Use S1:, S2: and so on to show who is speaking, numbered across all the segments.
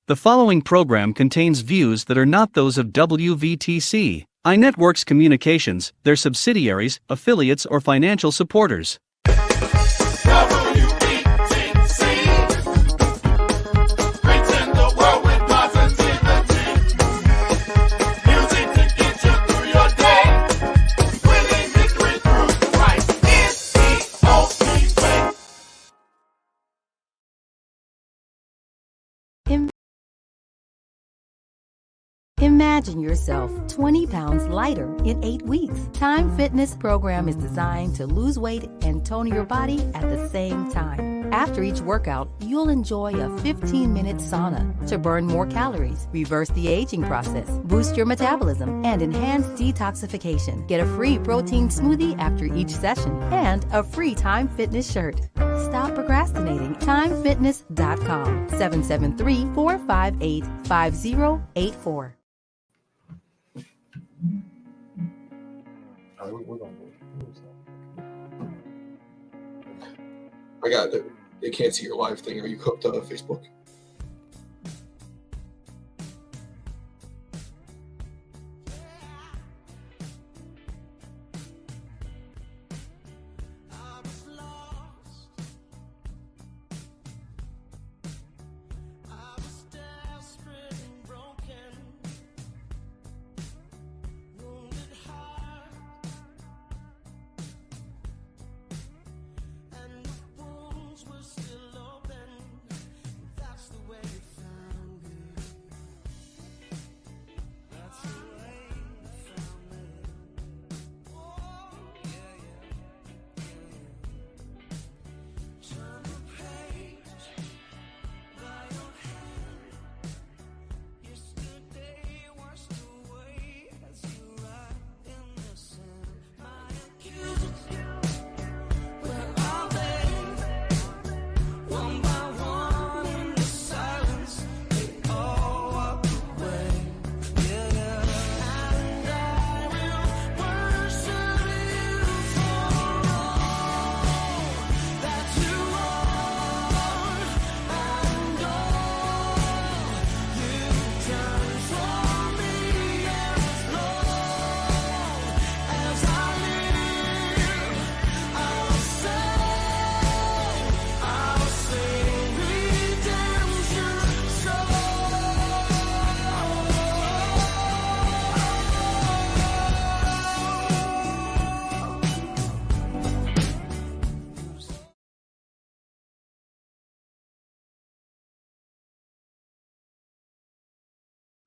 S1: The following program contains views that are not those of WVTC, iNetworks Communications, their subsidiaries, affiliates, or financial supporters.
S2: Imagine yourself 20 pounds lighter in 8 weeks. Time Fitness program is designed to lose weight and tone your body at the same time. After each workout, you'll enjoy a 15-minute sauna to burn more calories, reverse the aging process, boost your metabolism, and enhance detoxification. Get a free protein smoothie after each session and a free Time Fitness shirt. Stop procrastinating. TimeFitness.com 773-458-5084.
S3: We're gonna do it. I got it. They can't see your live thing. Are you hooked to Facebook?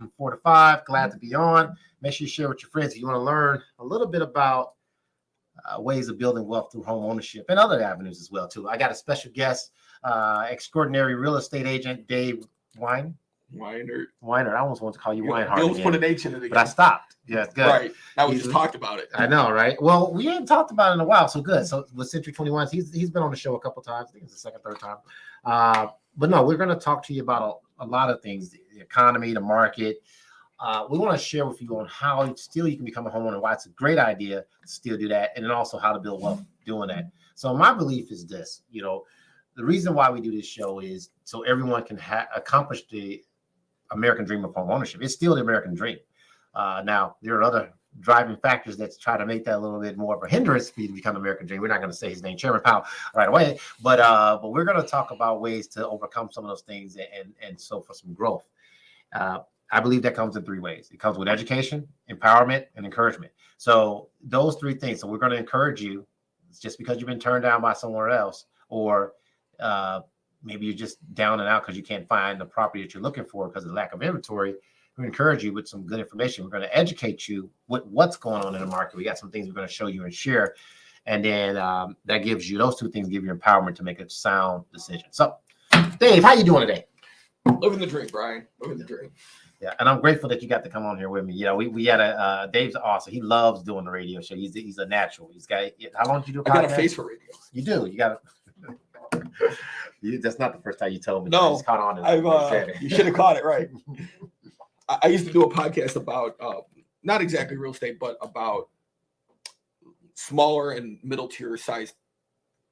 S4: From 4 to 5, glad to be on. Make sure you share with your friends if you want to learn a little bit about ways of building wealth through home ownership and other avenues as well too. I got a special guest, extraordinary real estate agent Dave Weinert. I almost want to call you Weinhardt.
S3: You almost put an H in it again.
S4: But I stopped. Yeah, good.
S3: Right. Now we just talked about it.
S4: I know, right? Well, we hadn't talked about it in a while, so good. So with Century 21, he's been on the show a couple times. I think it's the second, third time. But no, we're going to talk to you about a lot of things, the economy, the market. We want to share with you on how still you can become a homeowner, why it's a great idea to still do that, and then also how to build wealth doing that. So my belief is this, the reason why we do this show is so everyone can accomplish the American dream of home ownership. It's still the American dream. Now, there are other driving factors that try to make that a little bit more of a hindrance for you to become American dream. We're not going to say his name, Chairman Powell, right away, but we're going to talk about ways to overcome some of those things and so for some growth. I believe that comes in 3 ways. It comes with education, empowerment, and encouragement. So those 3 things. So we're going to encourage you. It's just because you've been turned down by somewhere else, or maybe you're just down and out because you can't find the property that you're looking for because of the lack of inventory. We encourage you with some good information. We're going to educate you with what's going on in the market. We got some things we're going to show you and share. And then that gives you, those 2 things give you empowerment to make a sound decision. So, Dave, how you doing today?
S3: Living the dream, Brian. Living the dream.
S4: Yeah, and I'm grateful that you got to come on here with me. We had a Dave's awesome. He loves doing the radio show. He's a natural. He's got. How long did you do a podcast?
S3: I got a face for radio.
S4: You do. You got to. That's not the first time you told me.
S3: No,
S4: I just caught on.
S3: You should have caught it right. I used to do a podcast about not exactly real estate, but about smaller and middle tier size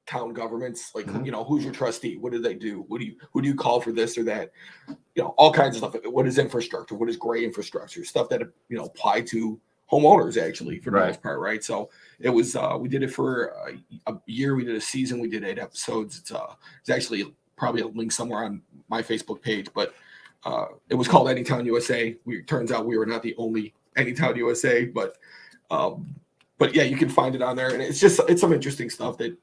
S3: town governments, like
S4: Mhm.
S3: you know, who's your trustee, what do they do, who do you call for this or that, you know, all kinds of stuff. What is infrastructure, what is gray infrastructure, stuff that you know apply to homeowners actually for the
S4: Right.
S3: most part, right? So it was we did it for a year, we did a season, we did 8 episodes. It's actually probably a link somewhere on my Facebook page, but it was called Anytown USA. Turns out we were not the only Anytown USA, but yeah, you can find it on there, and it's some interesting stuff that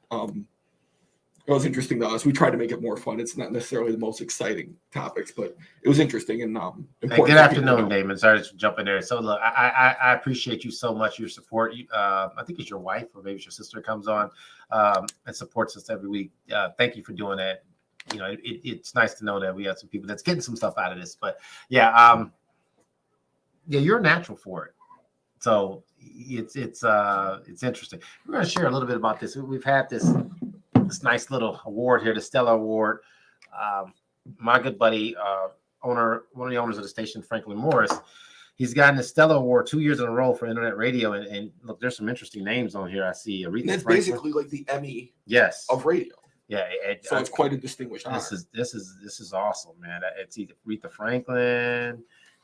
S3: it was interesting to us. We tried to make it more fun. It's not necessarily the most exciting topics, but it was interesting and important.
S4: Hey, good afternoon, Damon. Sorry to jump in there. So look, I appreciate you so much, your support. I think it's your wife or maybe it's your sister comes on and supports us every week. Thank you for doing that. You know, it's nice to know that we have some people that's getting some stuff out of this. But yeah, you're a natural for it. So it's interesting. We're going to share a little bit about this. We've had this nice little award here, the Stellar Award. My good buddy, one of the owners of the station, Franklin Morris, he's gotten the Stellar Award 2 years in a row for internet radio. And look, there's some interesting names on here. I see Aretha
S3: That's
S4: Franklin.
S3: basically like the Emmy
S4: Yes.
S3: of radio.
S4: Yeah,
S3: so it's quite a distinguished honor.
S4: This is awesome, man. It's either Aretha Franklin.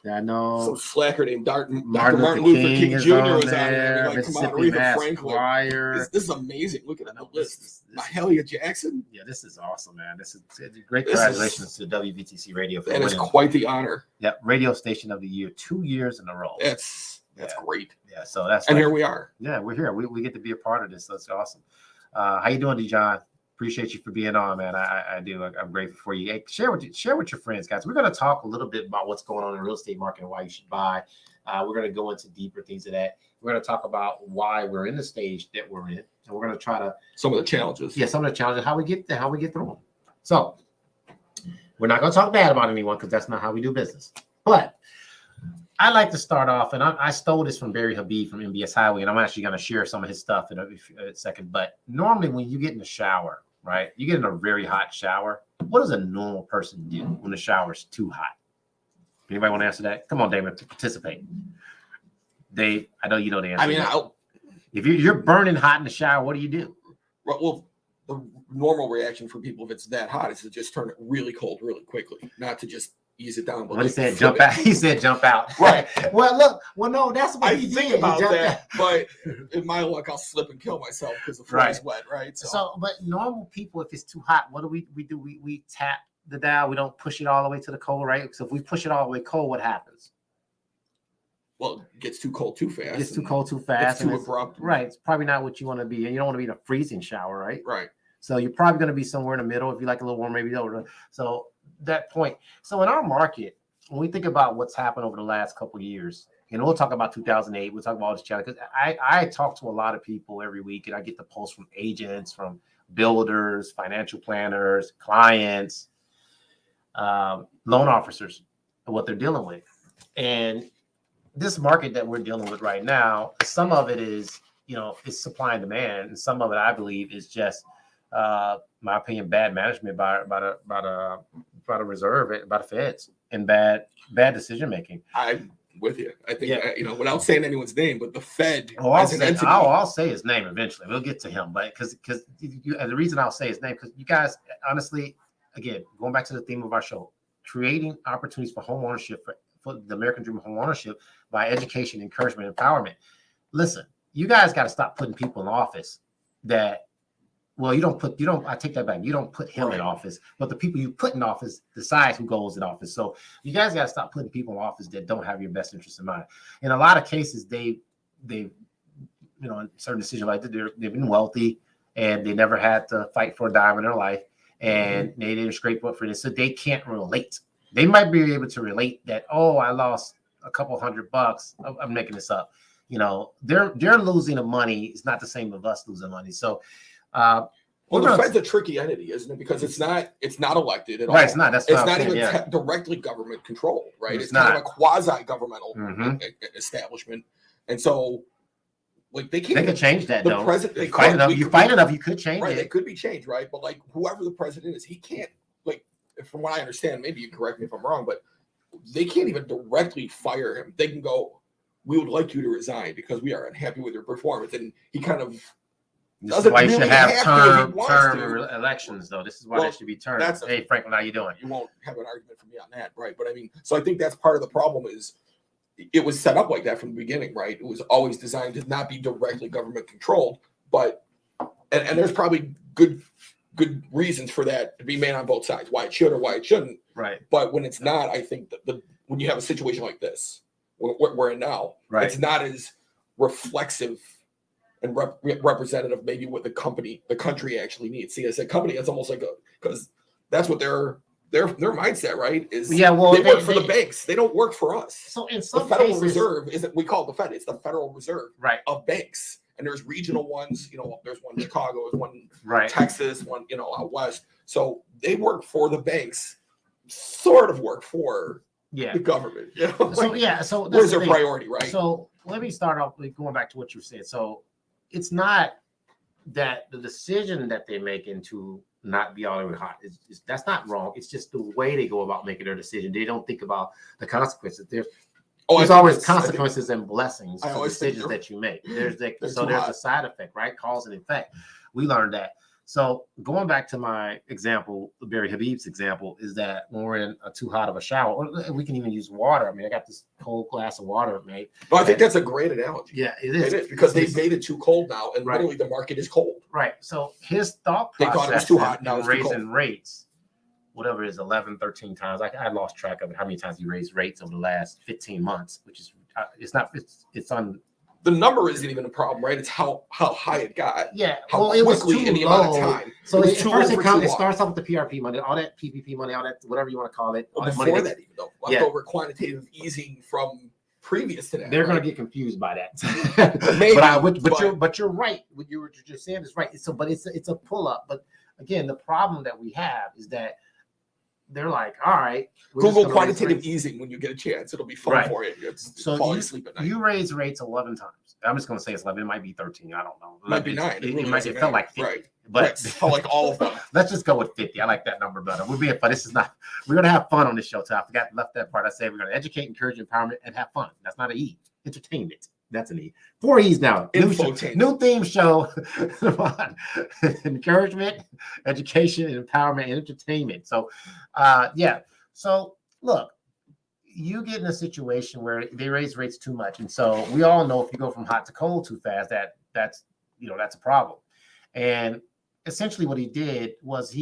S4: I know
S3: some slacker named Dr.
S4: Martin
S3: Luther King Jr. was on there. Like, come on, Aretha Franklin. This is amazing. Look at the list. Mahalia Jackson.
S4: Yeah, this is awesome, man. This is great. Congratulations to WVTC Radio for
S3: winning. That is quite the honor.
S4: Yeah, Radio Station of the Year 2 years in a row.
S3: That's great.
S4: Yeah, so that's
S3: and here we are.
S4: Yeah, we're here. We get to be a part of this. That's awesome. How you doing, Dijon? Appreciate you for being on, man. I do. I'm grateful for you. Hey, share with your friends, guys. We're going to talk a little bit about what's going on in the real estate market and why you should buy. We're going to go into deeper things of that. We're going to talk about why we're in the stage that we're in, and we're going to try to
S3: some of the challenges.
S4: Yeah, some of the challenges, how we get there, how we get through them. So we're not going to talk bad about anyone because that's not how we do business. But I like to start off, and I stole this from Barry Habib from MBS Highway, and I'm actually going to share some of his stuff in a second. But normally, when you get in the shower, right? You get in a very hot shower. What does a normal person do when the shower is too hot? Anybody want to answer that? Come on, David, participate. Dave, I know you know the answer.
S3: I mean,
S4: if you're burning hot in the shower, what do you do?
S3: Well, the normal reaction for people if it's that hot is to just turn it really cold really quickly, not to just ease it down.
S4: But he said jump out. He said jump out.
S3: Right.
S4: Well, look. Well, no, that's what
S3: I think about that. But in my luck, I'll slip and kill myself because the floor is wet. Right.
S4: So, but normal people, if it's too hot, what do we do? We tap the dial. We don't push it all the way to the cold, right? So if we push it all the way cold, what happens?
S3: Well, it gets too cold too fast.
S4: It gets too cold too fast.
S3: It's too abrupt.
S4: Right. It's probably not what you want to be. And you don't want to be in a freezing shower, right?
S3: Right.
S4: So you're probably going to be somewhere in the middle. If you like a little warm, maybe over. So that point. So in our market, when we think about what's happened over the last couple of years, and we'll talk about 2008, we'll talk about all this challenges. Because I talk to a lot of people every week, and I get the posts from agents, from builders, financial planners, clients, loan officers, and what they're dealing with. And this market that we're dealing with right now, some of it is, it's supply and demand, and some of it, I believe, is just, my opinion, bad management by the reserve, by the feds, and bad decision making.
S3: I'm with you. I think without saying anyone's name, but the Fed.
S4: I'll say his name eventually. We'll get to him, but because the reason I'll say his name, because you guys, honestly, again, going back to the theme of our show, creating opportunities for home ownership, for the American dream of home ownership by education, encouragement, empowerment. Listen, you guys got to stop putting people in office that. Well, I take that back. You don't put him in office, but the people you put in office decide who goes in office. So you guys got to stop putting people in office that don't have your best interest in mind. In a lot of cases, they in certain decisions like that, they've been wealthy and they never had to fight for a dime in their life, and they didn't scrape up for this. So they can't relate. They might be able to relate that, oh, I lost a couple $100. I'm making this up. They're losing the money. It's not the same as us losing money. So,
S3: the Fed's a tricky entity, isn't it? Because it's not elected at all.
S4: Right, it's not. That's
S3: not even directly government controlled, right? It's kind of a quasi-governmental establishment, and so they can't.
S4: They can change that.
S3: The president,
S4: you fight enough, you could change it.
S3: Right, they could be changed, right? But whoever the president is, he can't. From what I understand, maybe you correct me if I'm wrong, but they can't even directly fire him. They can go, "We would like you to resign because we are unhappy with your performance," and he kind of
S4: This is why you should have term
S3: to.
S4: elections, though. This is why there should be term. Hey, Franklin, how you doing?
S3: You won't have an argument from me on that, right? But I mean, so I think that's part of the problem is it was set up like that from the beginning, right? It was always designed to not be directly government controlled, but and there's probably good reasons for that to be made on both sides, why it should or why it shouldn't.
S4: Right.
S3: But when it's not, I think that when you have a situation like this, we're in now,
S4: right,
S3: it's not as reflexive and representative maybe what the country actually needs. See, as a company, it's almost like because that's what their mindset, right? Is they work for the banks. They don't work for us.
S4: So in some
S3: the Federal
S4: cases,
S3: Reserve isn't, we call it the Fed, it's the Federal Reserve,
S4: right,
S3: of banks. And there's regional ones, there's one in Chicago, there's one
S4: right,
S3: Texas, one, out west. So they work for the banks, sort of work for the government.
S4: So
S3: where's their priority, right?
S4: So let me start off with going back to what you said. So it's not that the decision that they make into not be all the way hot is that's not wrong. It's just the way they go about making their decision. They don't think about the consequences. There's always consequences and blessings to decisions that you make. There's a side effect, right? Cause and effect. We learned that. So going back to my example, Barry Habib's example, is that when we're in too hot of a shower, or we can even use water. I mean, I got this cold glass of water, mate.
S3: But I think that's a great analogy.
S4: Yeah, it is.
S3: It is because they've made it too cold now, and literally the market is cold.
S4: Right. So his thought process,
S3: they thought it was too hot, now it's
S4: raising rates, whatever it is, 11, 13 times. I lost track of it. How many times he raised rates over the last 15 months, which is it's on.
S3: The number isn't even a problem, right? It's how high it got.
S4: Yeah.
S3: How quickly
S4: it was too
S3: in the
S4: low.
S3: amount of time.
S4: So it starts off with the PRP money, all that PPP money, all that, whatever you want to call it.
S3: Well, before that, even though leftover quantitative easing from previous to that,
S4: they're going to get confused by that. Maybe, but you're right. What you're just saying is right. But it's a pull up. But again, the problem that we have is that they're like, all right,
S3: Google quantitative easing when you get a chance. It'll be fun for you.
S4: So falling asleep at night. You raise rates 11 times. I'm just going to say it's 11. It might be 13. I don't know.
S3: It might be 9.
S4: It felt like 50.
S3: Right.
S4: But
S3: it felt like all of them.
S4: Let's just go with 50. I like that number better. We're being fun. We're going to have fun on this show. I left that part. I said we're going to educate, encourage, empowerment, and have fun. That's not an E. Entertainment. That's an E. 4 E's now. New theme show. Encouragement, education, empowerment, and entertainment. So, So, look, you get in a situation where they raise rates too much. And so we all know if you go from hot to cold too fast, that's a problem. And essentially what he did was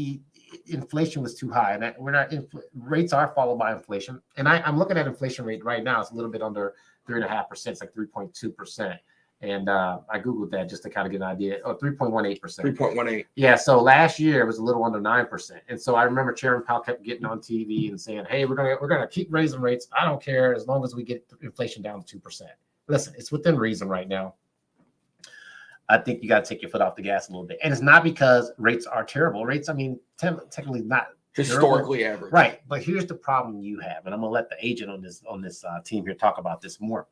S4: inflation was too high, and rates are followed by inflation. And I'm looking at inflation rate right now. It's a little bit under 3.5%. It's like 3.2%. And I Googled that just to kind of get an idea. 3.18%.
S3: 3.18.
S4: Yeah. So last year it was a little under 9%. And so I remember Chairman Powell kept getting on TV and saying, hey, we're gonna keep raising rates. I don't care as long as we get inflation down to 2%. Listen, it's within reason right now. I think you got to take your foot off the gas a little bit. And it's not because rates are terrible. Rates, I mean, technically not
S3: historically
S4: terrible.
S3: Average.
S4: Right. But here's the problem you have. And I'm going to let the agent on this team here talk about this more.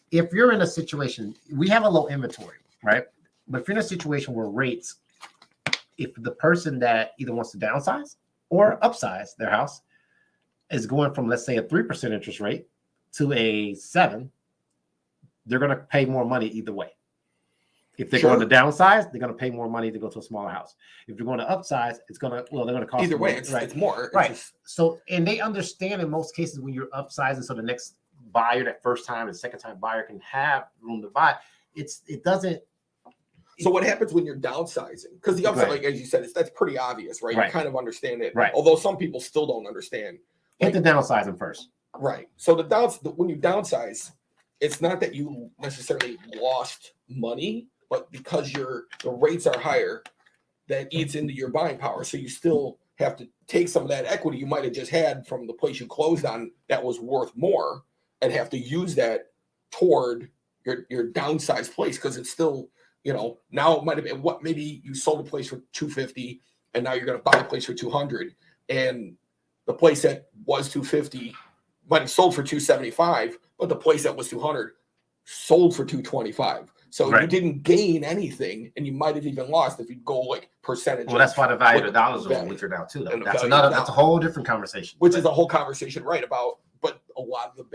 S4: If you're in a situation, we have a low inventory, right? But if you're in a situation where rates, if the person that either wants to downsize or upsize their house is going from, let's say, a 3% interest rate to a 7%, they're going to pay more money either way. If they're going to downsize, they're going to pay more money to go to a smaller house. If they're going to upsize, they're going to cost
S3: either way.
S4: More,
S3: it's more.
S4: Right. So, and they understand in most cases when you're upsizing, so the next buyer, that first time and second time buyer can have room to buy. It doesn't.
S3: So what happens when you're downsizing? Because the upside, like as you said, that's pretty obvious, right? You kind of understand it,
S4: right?
S3: Although some people still don't understand.
S4: Hit the downsizing first,
S3: right? So when you downsize, it's not that you necessarily lost money, but because the rates are higher, that eats into your buying power. So you still have to take some of that equity you might have just had from the place you closed on that was worth more, and have to use that toward your downsized place, because it's still, now it might have been maybe you sold a place for $250 and now you're going to buy a place for $200, and the place that was $250 might have sold for $275, but the place that was $200 sold for $225. So you didn't gain anything, and you might have even lost if you go like percentage.
S4: Well, that's why the value of the dollars is weaker now too. That's a whole different conversation.
S3: Which is a whole conversation, right? But a lot of the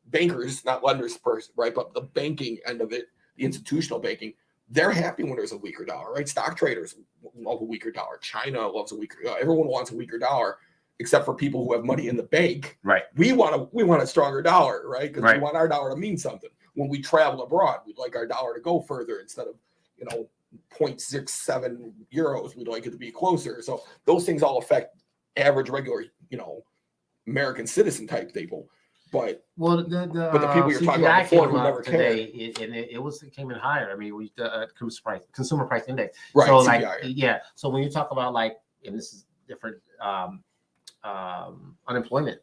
S3: bankers, not lenders, right? But the banking end of it, the institutional banking, they're happy when there's a weaker dollar, right? Stock traders love a weaker dollar. China loves a weaker dollar. Everyone wants a weaker dollar, except for people who have money in the bank.
S4: Right.
S3: We want a stronger dollar, right? Because
S4: Right.
S3: we want our dollar to mean something. When we travel abroad, we'd like our dollar to go further instead of, 0.67 euros. We'd like it to be closer. So those things all affect average, regular, American citizen type people. But the people you're talking about before who never
S4: today,
S3: cared.
S4: it came in higher. I mean, we consumer price index.
S3: Right.
S4: So
S3: CPI.
S4: So when you talk about and this is different, unemployment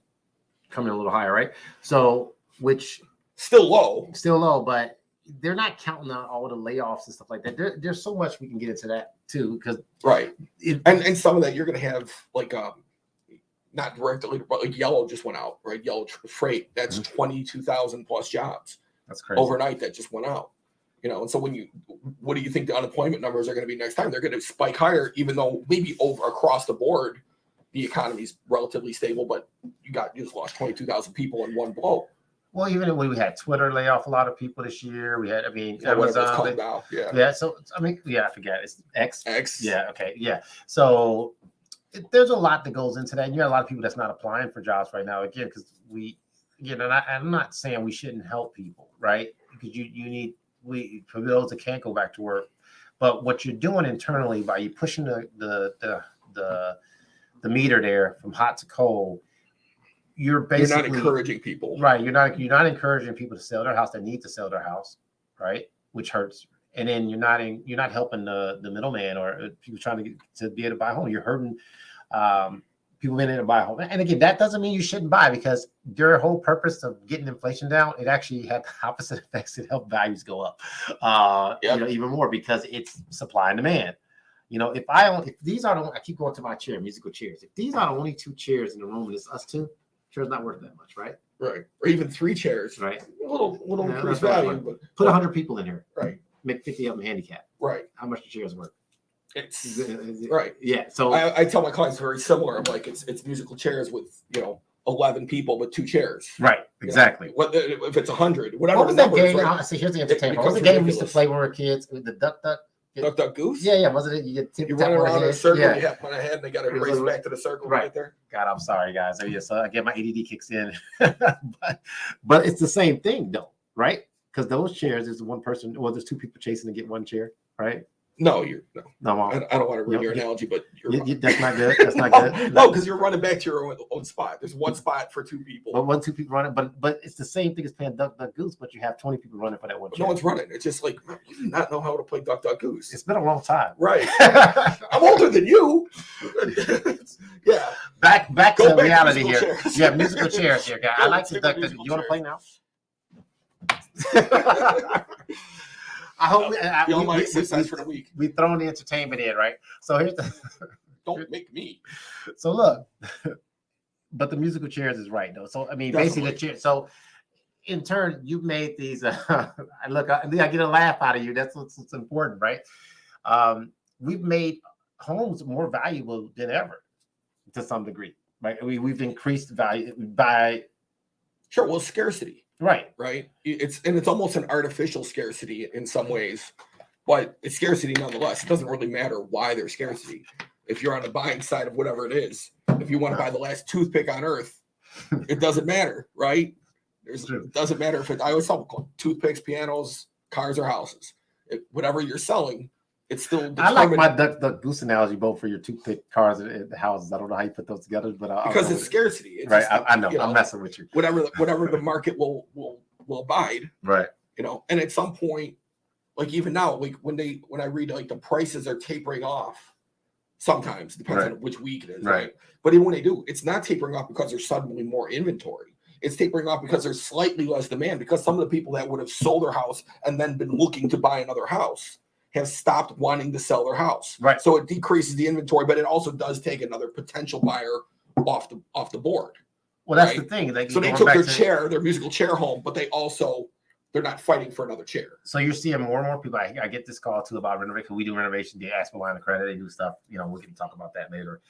S4: coming a little higher, right? So which
S3: still low,
S4: but they're not counting on all the layoffs and stuff like that. There's so much we can get into that too, because
S3: right. And some of that you're going to have not directly, but like Yellow just went out, right? Yellow Freight, that's 22,000 plus jobs.
S4: That's crazy.
S3: Overnight that just went out. And so what do you think the unemployment numbers are going to be next time? They're going to spike higher, even though maybe over across the board the economy's relatively stable, but you just lost 22,000 people in one blow.
S4: Well, even when we had Twitter lay off a lot of people this year, we had,
S3: whatever it's called now. Yeah.
S4: Yeah. So, I forget. It's X.
S3: X.
S4: Yeah. Okay. Yeah. So there's a lot that goes into that. And you got a lot of people that's not applying for jobs right now. Again, because and I'm not saying we shouldn't help people, right? Because for those that can't go back to work. But what you're doing internally by you pushing the meter there from hot to cold, you're basically
S3: not encouraging people,
S4: right? You're not encouraging people to sell their house that need to sell their house, right? Which hurts. And then you're not helping the middleman or people trying to be able to buy a home. You're hurting people being able to buy a home. And again, that doesn't mean you shouldn't buy, because their whole purpose of getting inflation down, it actually had the opposite effects. It helped values go up, even more, because it's supply and demand. If these are I keep going to my chair, musical chairs. If these are the only two chairs in the room and it's us two, chair's not worth that much, right?
S3: Right. Or even three chairs.
S4: Right.
S3: A little increased value. But
S4: put 100 people in here.
S3: Right.
S4: Make 50 of them handicapped.
S3: Right.
S4: How much the chairs worth?
S3: It's
S4: right. Yeah. So
S3: I tell my clients very similar. I'm like, it's musical chairs with 11 people but 2 chairs.
S4: Right. Exactly.
S3: If it's 100, whatever.
S4: What was that game? Right? See, here's the entertainment. What was the game we used to play when we were kids? The
S3: Duck Goose?
S4: Yeah. Wasn't it? You
S3: run around in a circle,
S4: yeah.
S3: you have one ahead, and they got to race back to the circle right there.
S4: God, I'm sorry, guys. So I get my ADD kicks in. but it's the same thing, though, right? Because those chairs is one person, well, there's 2 people chasing to get one chair, right?
S3: No,
S4: no.
S3: I don't want to ruin your analogy, but
S4: that's not good. That's not good.
S3: No, because you're running back to your own spot. There's one spot for 2 people.
S4: But 2 people running, but it's the same thing as playing Duck Goose, but you have 20 people running for that one chair.
S3: No one's running. It's just like, you do not know how to play Duck Goose.
S4: It's been a long time.
S3: Right. I'm older than you. Yeah.
S4: Back to reality here. Chairs. Yeah, musical chairs here, guy. I like the Duck. You want to play now? I hope
S3: for the week.
S4: We thrown the entertainment in, right? So here's the
S3: don't make me.
S4: So look, but the musical chairs is right though. So I mean, basically the chair. So in turn, you've made these. I get a laugh out of you. That's what's important, right? We've made homes more valuable than ever, to some degree, right? We've increased value by.
S3: Sure. Well, scarcity.
S4: Right.
S3: It's almost an artificial scarcity in some ways, but it's scarcity nonetheless. It doesn't really matter why there's scarcity. If you're on the buying side of whatever it is, if you want to buy the last toothpick on earth, it doesn't matter, right? It doesn't matter if I always tell people, toothpicks, pianos, cars, or houses. Whatever you're selling, it's still determined. I
S4: like my Duck Goose analogy, both for your toothpick, cars, and the houses. I don't know how you put those together, but
S3: because it's scarcity. It's
S4: right. I know. I'm messing with you.
S3: Whatever the market will abide.
S4: Right.
S3: And at some point, like even now, like when I read like the prices are tapering off, sometimes depends on which week it is. Right. But even when they do, it's not tapering off because there's suddenly more inventory. It's tapering off because there's slightly less demand, because some of the people that would have sold their house and then been looking to buy another house have stopped wanting to sell their house.
S4: Right.
S3: So it decreases the inventory, but it also does take another potential buyer off the board.
S4: Well, that's the thing.
S3: So they took their musical chair home, but they're not fighting for another chair.
S4: So you're seeing more and more people. I get this call too about renovation. We do renovation. They ask for line of credit. They do stuff. We can talk about that later.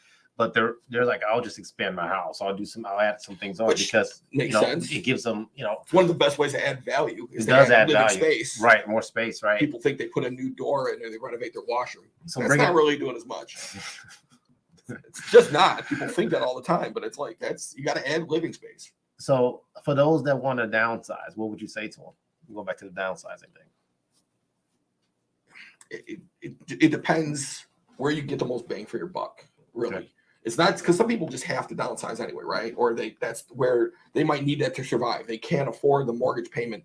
S4: but they're like, I'll just expand my house. I'll add some things on
S3: Which
S4: because
S3: makes sense.
S4: It gives them,
S3: it's one of the best ways to add value. Is
S4: it does add
S3: living
S4: value.
S3: Space.
S4: Right, more space, right?
S3: People think they put a new door in and they renovate their washroom.
S4: So
S3: that's not really doing as much. It's just not. People think that all the time, but it's like you got to add living space.
S4: So for those that want to downsize, what would you say to them? Go back to the downsizing thing.
S3: It depends where you get the most bang for your buck. Really, okay. It's not because some people just have to downsize anyway, right? Or that's where they might need that to survive. They can't afford the mortgage payment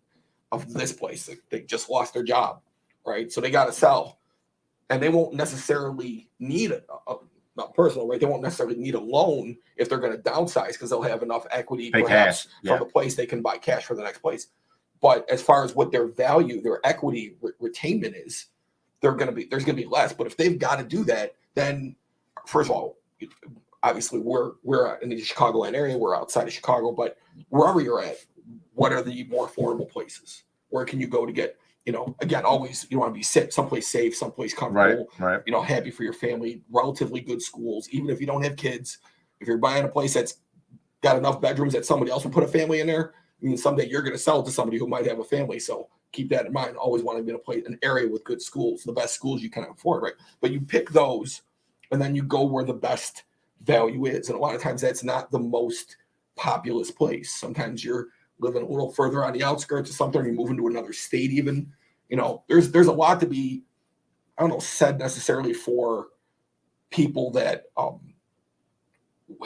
S3: of this place. They just lost their job, right? So they got to sell, and they won't necessarily need not personal, right? They won't necessarily need a loan if they're going to downsize because they'll have enough equity perhaps from the place they can buy cash for the next place. But as far as what their value, their equity retainment is, there's going to be less. But if they've got to do that, then first of all, obviously we're in the Chicagoland area, we're outside of Chicago, but wherever you're at, what are the more affordable places? Where can you go to get, again, always you want to be someplace safe, someplace comfortable,
S4: right.
S3: Happy for your family, relatively good schools, even if you don't have kids. If you're buying a place that's got enough bedrooms that somebody else will put a family in there, I mean, someday you're going to sell it to somebody who might have a family. So keep that in mind. Always want to be in an area with good schools, the best schools you can afford, right? But you pick those, and then you go where the best value is. And a lot of times that's not the most populous place. Sometimes you're living a little further on the outskirts of something, you move into another state even. There's a lot to be, I don't know, said necessarily for people that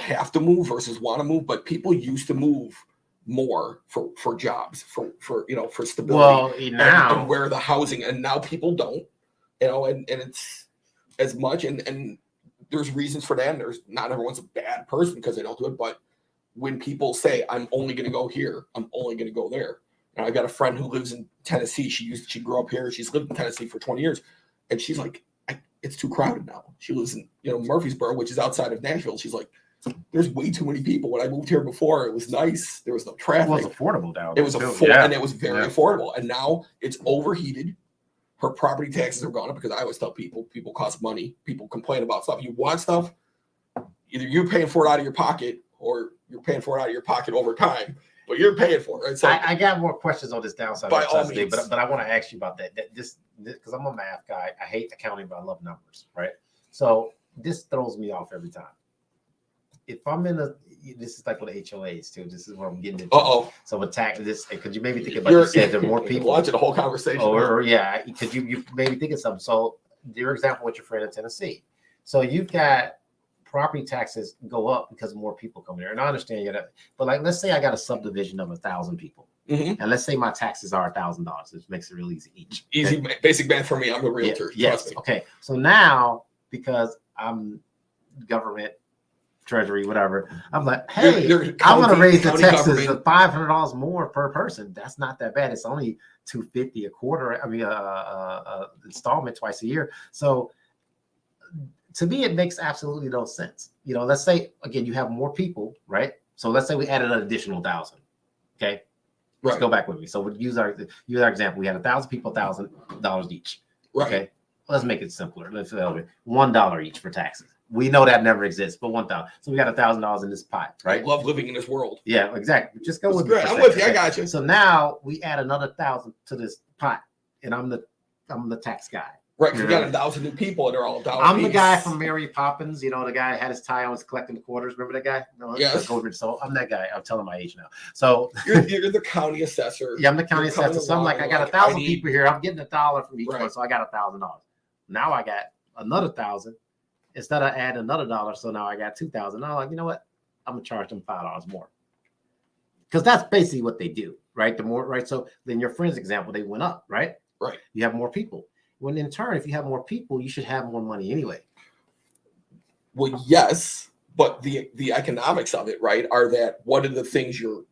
S3: have to move versus want to move, but people used to move more for jobs, for stability.
S4: Well, now
S3: and where the housing, and now people don't, and it's as much, and there's reasons for that, and there's not everyone's a bad person because they don't do it, but when people say, I'm only going to go here, I'm only going to go there. And I got a friend who lives in Tennessee. She grew up here. She's lived in Tennessee for 20 years. And she's like, it's too crowded now. She lives in, Murfreesboro, which is outside of Nashville. She's like, there's way too many people. When I moved here before, it was nice. There was no traffic.
S4: It was affordable down
S3: there.
S4: It was
S3: and it was very affordable. And now it's overheated. Her property taxes are gone up because I always tell people cost money. People complain about stuff. You want stuff, either you're paying for it out of your pocket or you're paying for it out of your pocket over time, but you're paying for it. Right? So
S4: I got more questions on this downside
S3: by all means.
S4: But I want to ask you about that. This because I'm a math guy. I hate accounting, but I love numbers, right? So this throws me off every time. If I'm this is like with HOAs too. This is where I'm getting into. So with tax, could you maybe think about you said there are more people
S3: watching the whole conversation?
S4: Or could you maybe think of something? So your example with your friend in Tennessee. So you've got property taxes go up because more people come here, and I understand but like let's say I got a subdivision of 1,000 people, and let's say my taxes are $1,000. It makes it real easy each.
S3: Easy basic math for me. I'm a realtor.
S4: Yes. Okay. So now because I'm government, treasury, whatever, I'm like, hey, I'm going to raise the taxes to $500 more per person. That's not that bad. It's only $250 a quarter. I mean, installment twice a year. So to me, it makes absolutely no sense. Let's say again, you have more people, right? So let's say we added an additional 1,000. Okay, let's go back with me. So we'll use our example. We had 1,000 people, $1,000 each.
S3: Right.
S4: Okay, let's make it simpler. Let's $1 each for taxes. We know that never exists, but 1,000. So we got $1,000 in this pot, right?
S3: I love living in this world.
S4: Yeah, exactly. Just go with me.
S3: I'm with you. I got you.
S4: So now we add another 1,000 to this pot, and I'm the tax guy.
S3: Right, we got 1,000 new people, and they're all $1.
S4: I'm the guy from Mary Poppins, the guy that had his tie on, was collecting the quarters. Remember that guy? No,
S3: yes.
S4: So I'm that guy. I'm telling my age now. So
S3: you're the county assessor.
S4: Yeah, I'm the county assessor. So I'm like, I got 1,000 people here. I'm getting $1 from each one, so I got $1,000. Now I got another 1,000. Instead of adding another $1, so now I got 2,000. I'm like, you know what? I'm gonna charge them $5 more, because that's basically what they do, right? The more, right? So then your friend's example, they went up, right?
S3: Right.
S4: You have more people. When in turn, if you have more people, you should have more money anyway.
S3: Well, yes, but the economics of it, right, are that what are the things you're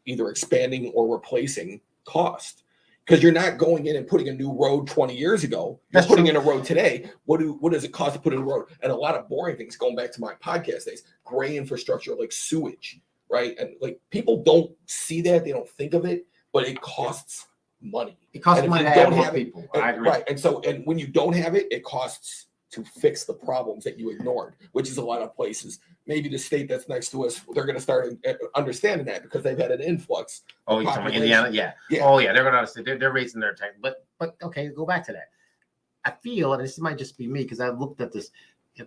S3: either expanding or replacing cost? Because you're not going in and putting a new road 20 years ago. You're putting in a road today. What does it cost to put in a road? And a lot of boring things, going back to my podcast days, gray infrastructure like sewage, right? And like people don't see that, they don't think of it, but it costs money.
S4: It costs money to have more people.
S3: I agree. Right. And when you don't have it, it costs to fix the problems that you ignored, which is a lot of places. Maybe the state that's next to us, they're going to start understanding that because they've had an influx.
S4: Oh, you're talking about Indiana? Yeah. Oh, yeah. They're going to understand. They're raising their tax. But okay, go back to that. I feel, and this might just be me because I've looked at this.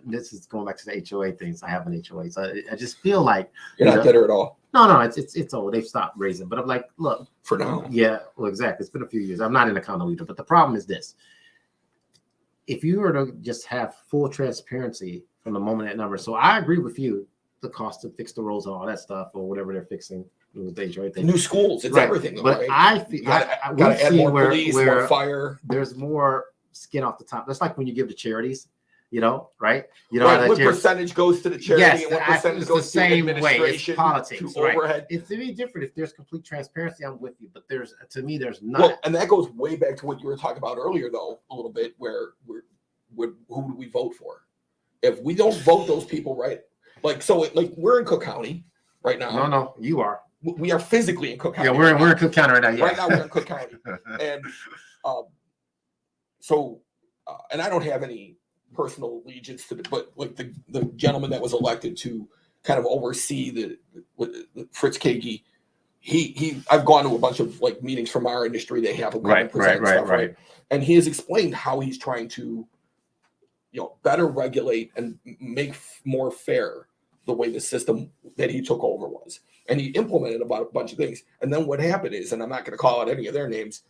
S4: This is going back to the HOA things. I have an HOA, so I just feel like
S3: you're not bitter at all.
S4: No, it's old. They've stopped raising. But I'm like, look,
S3: for now.
S4: Yeah, well, exactly. It's been a few years. I'm not in the condo either. But the problem is this: if you were to just have full transparency from the moment that number, so I agree with you, the cost to fix the roads and all that stuff or whatever they're fixing with the HOA thing.
S3: New schools, it's everything.
S4: But
S3: right?
S4: I feel
S3: gotta add more police, more fire.
S4: There's more skin off the top. That's like when you give to charities, right?
S3: Right, what percentage goes to the charity and what percentage goes to administration,
S4: politics,
S3: to overhead.
S4: It's to be different. If there's complete transparency, I'm with you. But to me, there's not.
S3: Well, and that goes way back to what you were talking about earlier, though, a little bit, where who do we vote for? If we don't vote those people right, we're in Cook County right now.
S4: No, you are.
S3: We are physically in Cook County.
S4: Yeah, we're in Cook County right now. Yeah.
S3: Right now we're in Cook County, and and I don't have any personal allegiance to but like the gentleman that was elected to kind of oversee the Fritz Kagi, I've gone to a bunch of like meetings from our industry. They have a
S4: right.
S3: And he has explained how he's trying to, better regulate and make more fair the way the system that he took over was. And he implemented about a bunch of things. And then what happened is, and I'm not going to call out any of their names,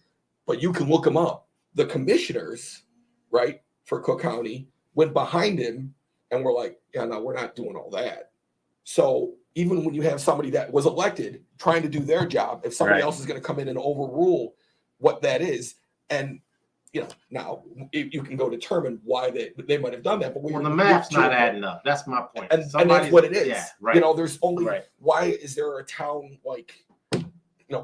S3: but you can look them up. The commissioners, right, for Cook County went behind him and were like, yeah, no, we're not doing all that. So even when you have somebody that was elected trying to do their job, if somebody else is going to come in and overrule what that is, and now you can go determine why they might have done that. But
S4: the math's not adding up. That's my point.
S3: And that's what it is.
S4: Yeah, right.
S3: There's only why is there a town like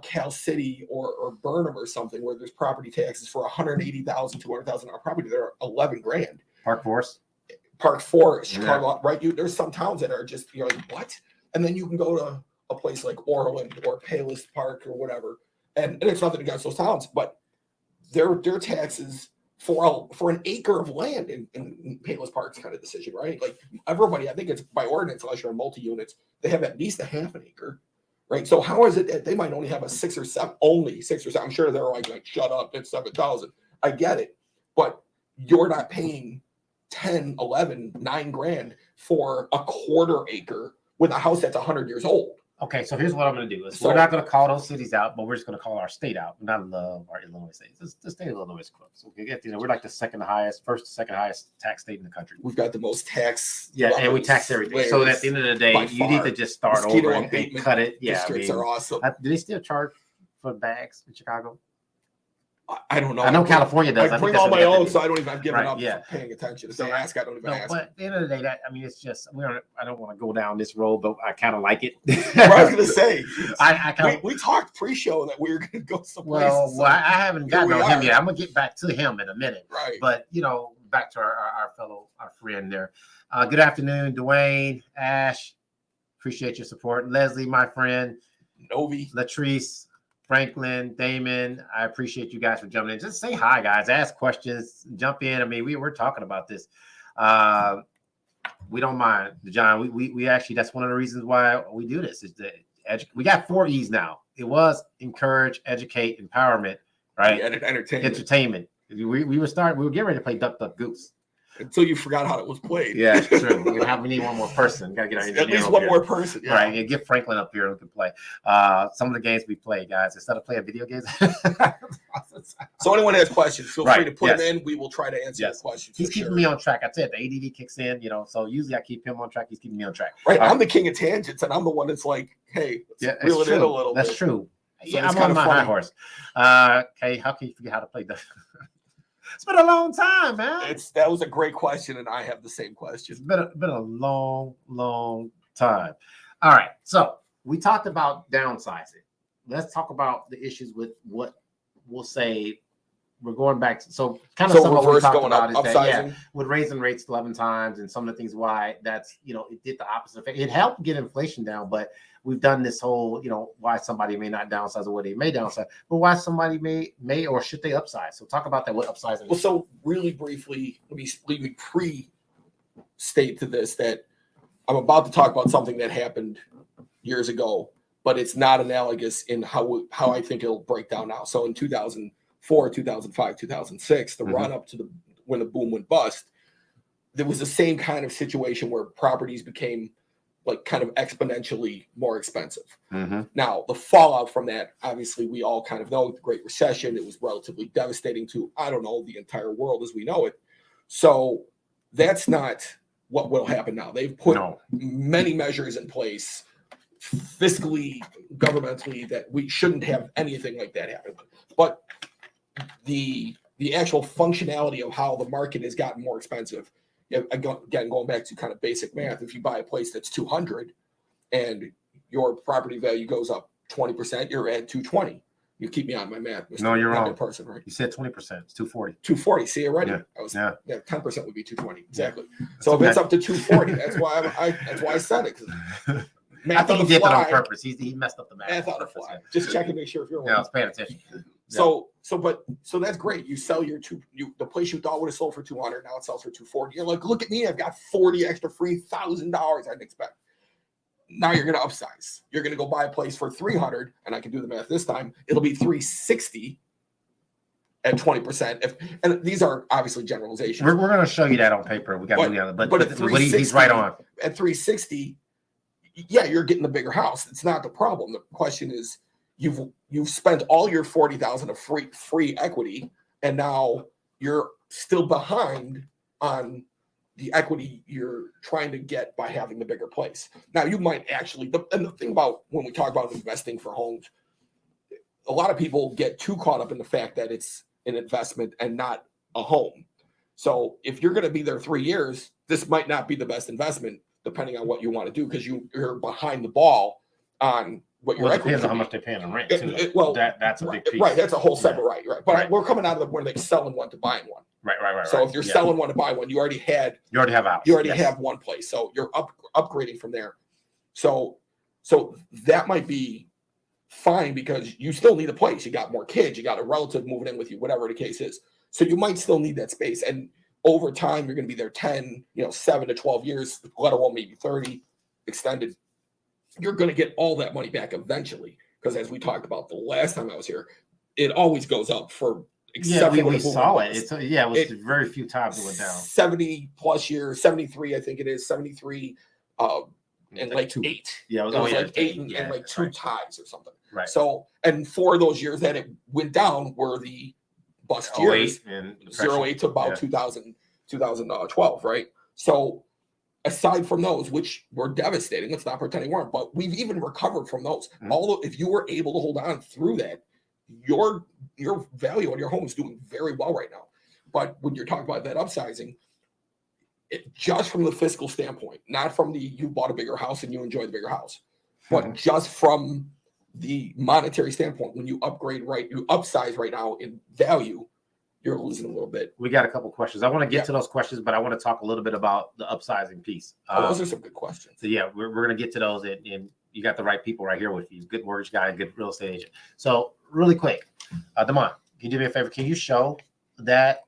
S3: Cal City or Burnham or something where there's property taxes for $180,000, $200,000 property? There are $11,000.
S4: Park Forest,
S3: Chicago, right? There's some towns that are just like what, and then you can go to a place like Orland or Payless Park or whatever, and it's nothing against those towns, but their taxes for an acre of land in Payless Park's kind of decision, right? Like everybody, I think it's by ordinance, unless you're in multi-units, they have at least a half an acre, right? So how is it that they might only have a 6 or 7? I'm sure they're like shut up, it's 7,000. I get it, but you're not paying 10, 11, $9,000 for a quarter acre with a house that's 100 years old.
S4: Okay, so here's what I'm going to do. We're not going to call those cities out, but we're just going to call our state out. We not love our Illinois state. The state of Illinois is close. We're like the second to second highest tax state in the country.
S3: We've got the most tax.
S4: Yeah, and we tax everything. So at the end of the day, you need to just start over and cut it. Yeah,
S3: districts are awesome.
S4: Do they still charge for bags in Chicago?
S3: I don't know.
S4: I know California does.
S3: I bring all my own, so I don't even. I've given up paying attention.
S4: So
S3: they ask, I don't even ask.
S4: But at the end of the day, it's just I don't want to go down this road, but I kind of like it.
S3: I was going to say, we talked pre-show that we were going to go someplace.
S4: Well, I haven't gotten on him yet. I'm going to get back to him in a minute.
S3: Right.
S4: But back to our friend there. Good afternoon, Dwayne, Ash. Appreciate your support, Leslie, my friend,
S3: Novi,
S4: Latrice, Franklin, Damon, I appreciate you guys for jumping in. Just say hi, guys. Ask questions. Jump in. I mean, we're talking about this. We don't mind, John. We actually, that's one of the reasons why we do this. Is that we got 4 E's now. It was encourage, educate, empowerment, right?
S3: And
S4: entertainment. We were getting ready to play Duck Duck Goose.
S3: Until you forgot how it was played.
S4: Yeah, it's true. We need one more person. Got to get our engineer
S3: at least one more person. Yeah.
S4: Right. And get Franklin up here who can play some of the games we play, guys, instead of playing video games.
S3: So anyone has questions, feel free to put them in. We will try to answer your questions.
S4: He's keeping me on track. I said the ADD kicks in, so usually I keep him on track. He's keeping me on track.
S3: Right. I'm the king of tangents, and I'm the one that's like, hey, let's reel it in a little bit.
S4: That's true.
S3: So
S4: I'm on my high horse. Okay, how can you forget how to play the It's been a long time, man.
S3: That was a great question, and I have the same question.
S4: It's been a long, long time. All right, so we talked about downsizing. Let's talk about the issues with what we'll say we're going back. So kind of some of what we talked about is that, yeah,
S3: upsizing.
S4: with raising rates 11 times and some of the things why that's, you know, it did the opposite effect. It helped get inflation down, but we've done this whole, you know, why somebody may not downsize or what they may downsize, but why somebody may or should they upsize. So talk about that, what upsizing
S3: Well, so really briefly, let me pre-state to this that I'm about to talk about something that happened years ago, but it's not analogous in how I think it'll break down now. So in 2004, 2005, 2006, the run up to when the boom went bust, there was the same kind of situation where properties became like kind of exponentially more expensive. Now, the fallout from that, obviously, we all kind of know the Great Recession. It was relatively devastating to, I don't know, the entire world as we know it. So that's not what will happen now. They've put many measures in place, fiscally, governmentally, that we shouldn't have anything like that happen. But the actual functionality of how the market has gotten more expensive, again, going back to kind of basic math, if you buy a place that's 200 and your property value goes up 20%, you're at 220. You keep me on my math. Mr.
S4: No, you're wrong.
S3: Person, right?
S4: You said 20%. It's 240.
S3: 240. See already?
S4: Yeah.
S3: 10% would be 220. Exactly. Yeah. So if it's up to 240, that's why I said it.
S4: I think he did that on purpose. He messed up the math.
S3: Math on the fly. Just check and make sure if you're.
S4: Yeah, I was paying attention.
S3: So that's great. You sell the place you thought would have sold for 200, now it sells for 240. You're like, look at me, I've got 40 extra free $1,000 I didn't expect. Now you're going to upsize. You're going to go buy a place for 300, and I can do the math this time. It'll be 360 at 20%. And these are obviously generalizations.
S4: We're going to show you that on paper. We got to do that, but he's right on.
S3: At 360, yeah, you're getting the bigger house. It's not the problem. The question is, you've spent all your $40,000 of free equity, and now you're still behind on the equity you're trying to get by having the bigger place. Now you might actually, and the thing about when we talk about investing for homes, a lot of people get too caught up in the fact that it's an investment and not a home. So if you're going to be there 3 years, this might not be the best investment depending on what you want to do, because you're behind the ball on what your equity
S4: depends on how much they're paying on rent too. Well, that's a big piece.
S3: Right, that's a whole separate right. But we're coming out of where they're selling one to buying one.
S4: Right.
S3: So if you're selling one to buy one, you already have a house. You already have one place. So you're upgrading from there. So that might be fine because you still need a place. You got more kids, you got a relative moving in with you, whatever the case is. So you might still need that space. And over time, you're going to be there 10, 7 to 12 years, let alone maybe 30 extended. You're going to get all that money back eventually. Because as we talked about the last time I was here, it always goes up for
S4: we saw it. It was very few times it went down.
S3: 70 plus years, 73, I think it is, 73, and like 8.
S4: Yeah,
S3: it was like 8 and like 2 ties or something.
S4: Right.
S3: So, and for those years that it went down were the bust years, 08 to about 2012, right? So, aside from those, which were devastating, let's not pretend they weren't, but we've even recovered from those. Although, if you were able to hold on through that, your value on your home is doing very well right now. But when you're talking about that upsizing, it just from the fiscal standpoint, not from you bought a bigger house and you enjoy the bigger house, but just from the monetary standpoint, when you upsize right now in value, you're losing a little bit.
S4: We got a couple questions. I want to get to those questions, but I want to talk a little bit about the upsizing piece.
S3: Those are some good questions.
S4: So we're going to get to those, and you got the right people right here with you. Good mortgage guy, good real estate agent. So really quick, Damon, can you do me a favor? Can you show that?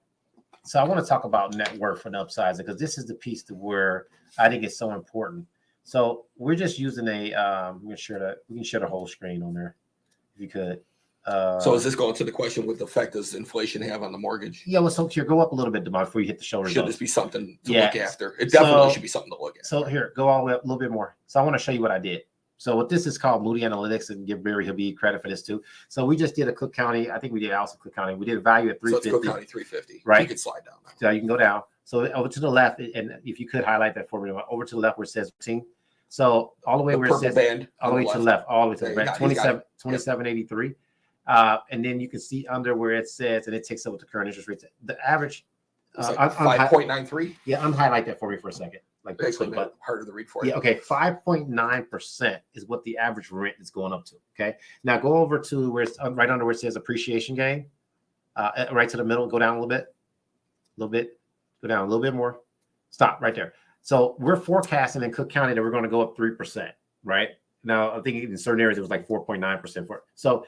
S4: So I want to talk about net worth for the upsizing, because this is the piece to where I think it's so important. So we're just using we can share the whole screen on there, if you could.
S3: So is this going to the question, what effect does inflation have on the mortgage?
S4: Yeah, well, so here, go up a little bit, Damon, before you hit the show results.
S3: Should this be something to look after? It definitely should be something to look at.
S4: So here, go all the way up a little bit more. So I want to show you what I did. So what this is called Moody Analytics, and give Barry Habib credit for this too. So we just did a Cook County. I think we did also Cook County. We did a value at 350.
S3: So it's Cook County 350.
S4: Right.
S3: You can slide down now.
S4: So you can go down. So over to the left, and if you could highlight that for me, over to the left where it says 15. So all the way where it says
S3: band
S4: all the way to the left, all the way to the left, 2783. And then you can see under where it says, and it takes up with the current interest rates. The average
S3: 5.93.
S4: Yeah, unhighlight that for me for a second. Like
S3: basically, but harder to read for you.
S4: Yeah, okay. 5.9% is what the average rent is going up to. Okay. Now go over to where it's right under where it says appreciation gain. right to the middle, go down a little bit, go down a little bit more. Stop right there. So we're forecasting in Cook County that we're going to go up 3%, right? Now, I think in certain areas it was like 4.9% for it. So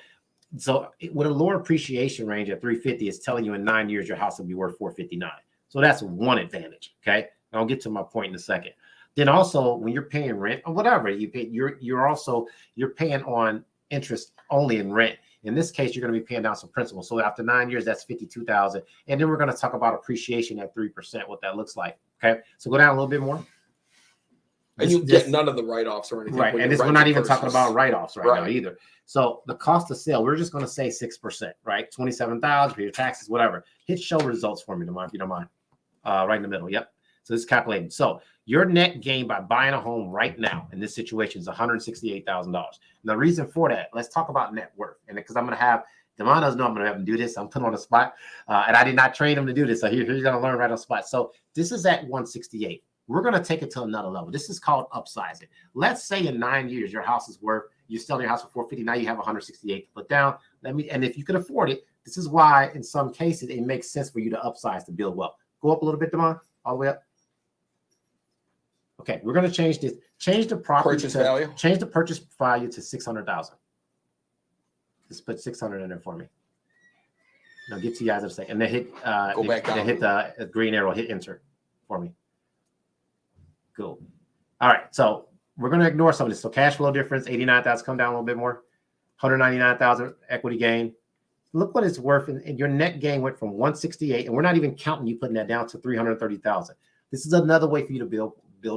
S4: with a lower appreciation range at 350, it's telling you in 9 years your house will be worth 459. So that's one advantage. Okay, and I'll get to my point in a second. Then also when you're paying rent or whatever you pay, you're paying on interest only in rent. In this case, you're going to be paying down some principal. So after 9 years, that's $52,000. And then we're going to talk about appreciation at 3%, what that looks like. Okay, so go down a little bit more.
S3: And you get none of the write-offs or anything.
S4: Right, and we're not even talking about write-offs right now either. So the cost of sale, we're just going to say 6%, right? $27,000 for your taxes, whatever. Hit show results for me, if you don't mind. Right in the middle. Yep. So it's calculating. So your net gain by buying a home right now in this situation is $168,000. And the reason for that, let's talk about net worth. And because I'm going to have Demond doesn't know I'm going to have him do this. I'm putting on the spot, and I did not train him to do this. So he's going to learn right on the spot. So this is at 168. We're going to take it to another level. This is called upsizing. Let's say in 9 years your house is worth, you're selling your house for 450. Now you have 168 to put down. And if you can afford it, this is why in some cases it makes sense for you to upsize to build wealth. Go up a little bit, Demond, all the way up. Okay, we're going to change this. Change the property
S3: purchase value.
S4: Change the purchase value to 600,000. Just put 600 in there for me. Now get to you guys in a second, and then hit
S3: go back down.
S4: Then hit the green arrow. Hit enter for me. Cool. All right, so we're going to ignore some of this. So cash flow difference, 89,000, come down a little bit more. 199,000 equity gain. Look what it's worth, and your net gain went from 168, and we're not even counting you putting that down to 330,000. This is another way for you to build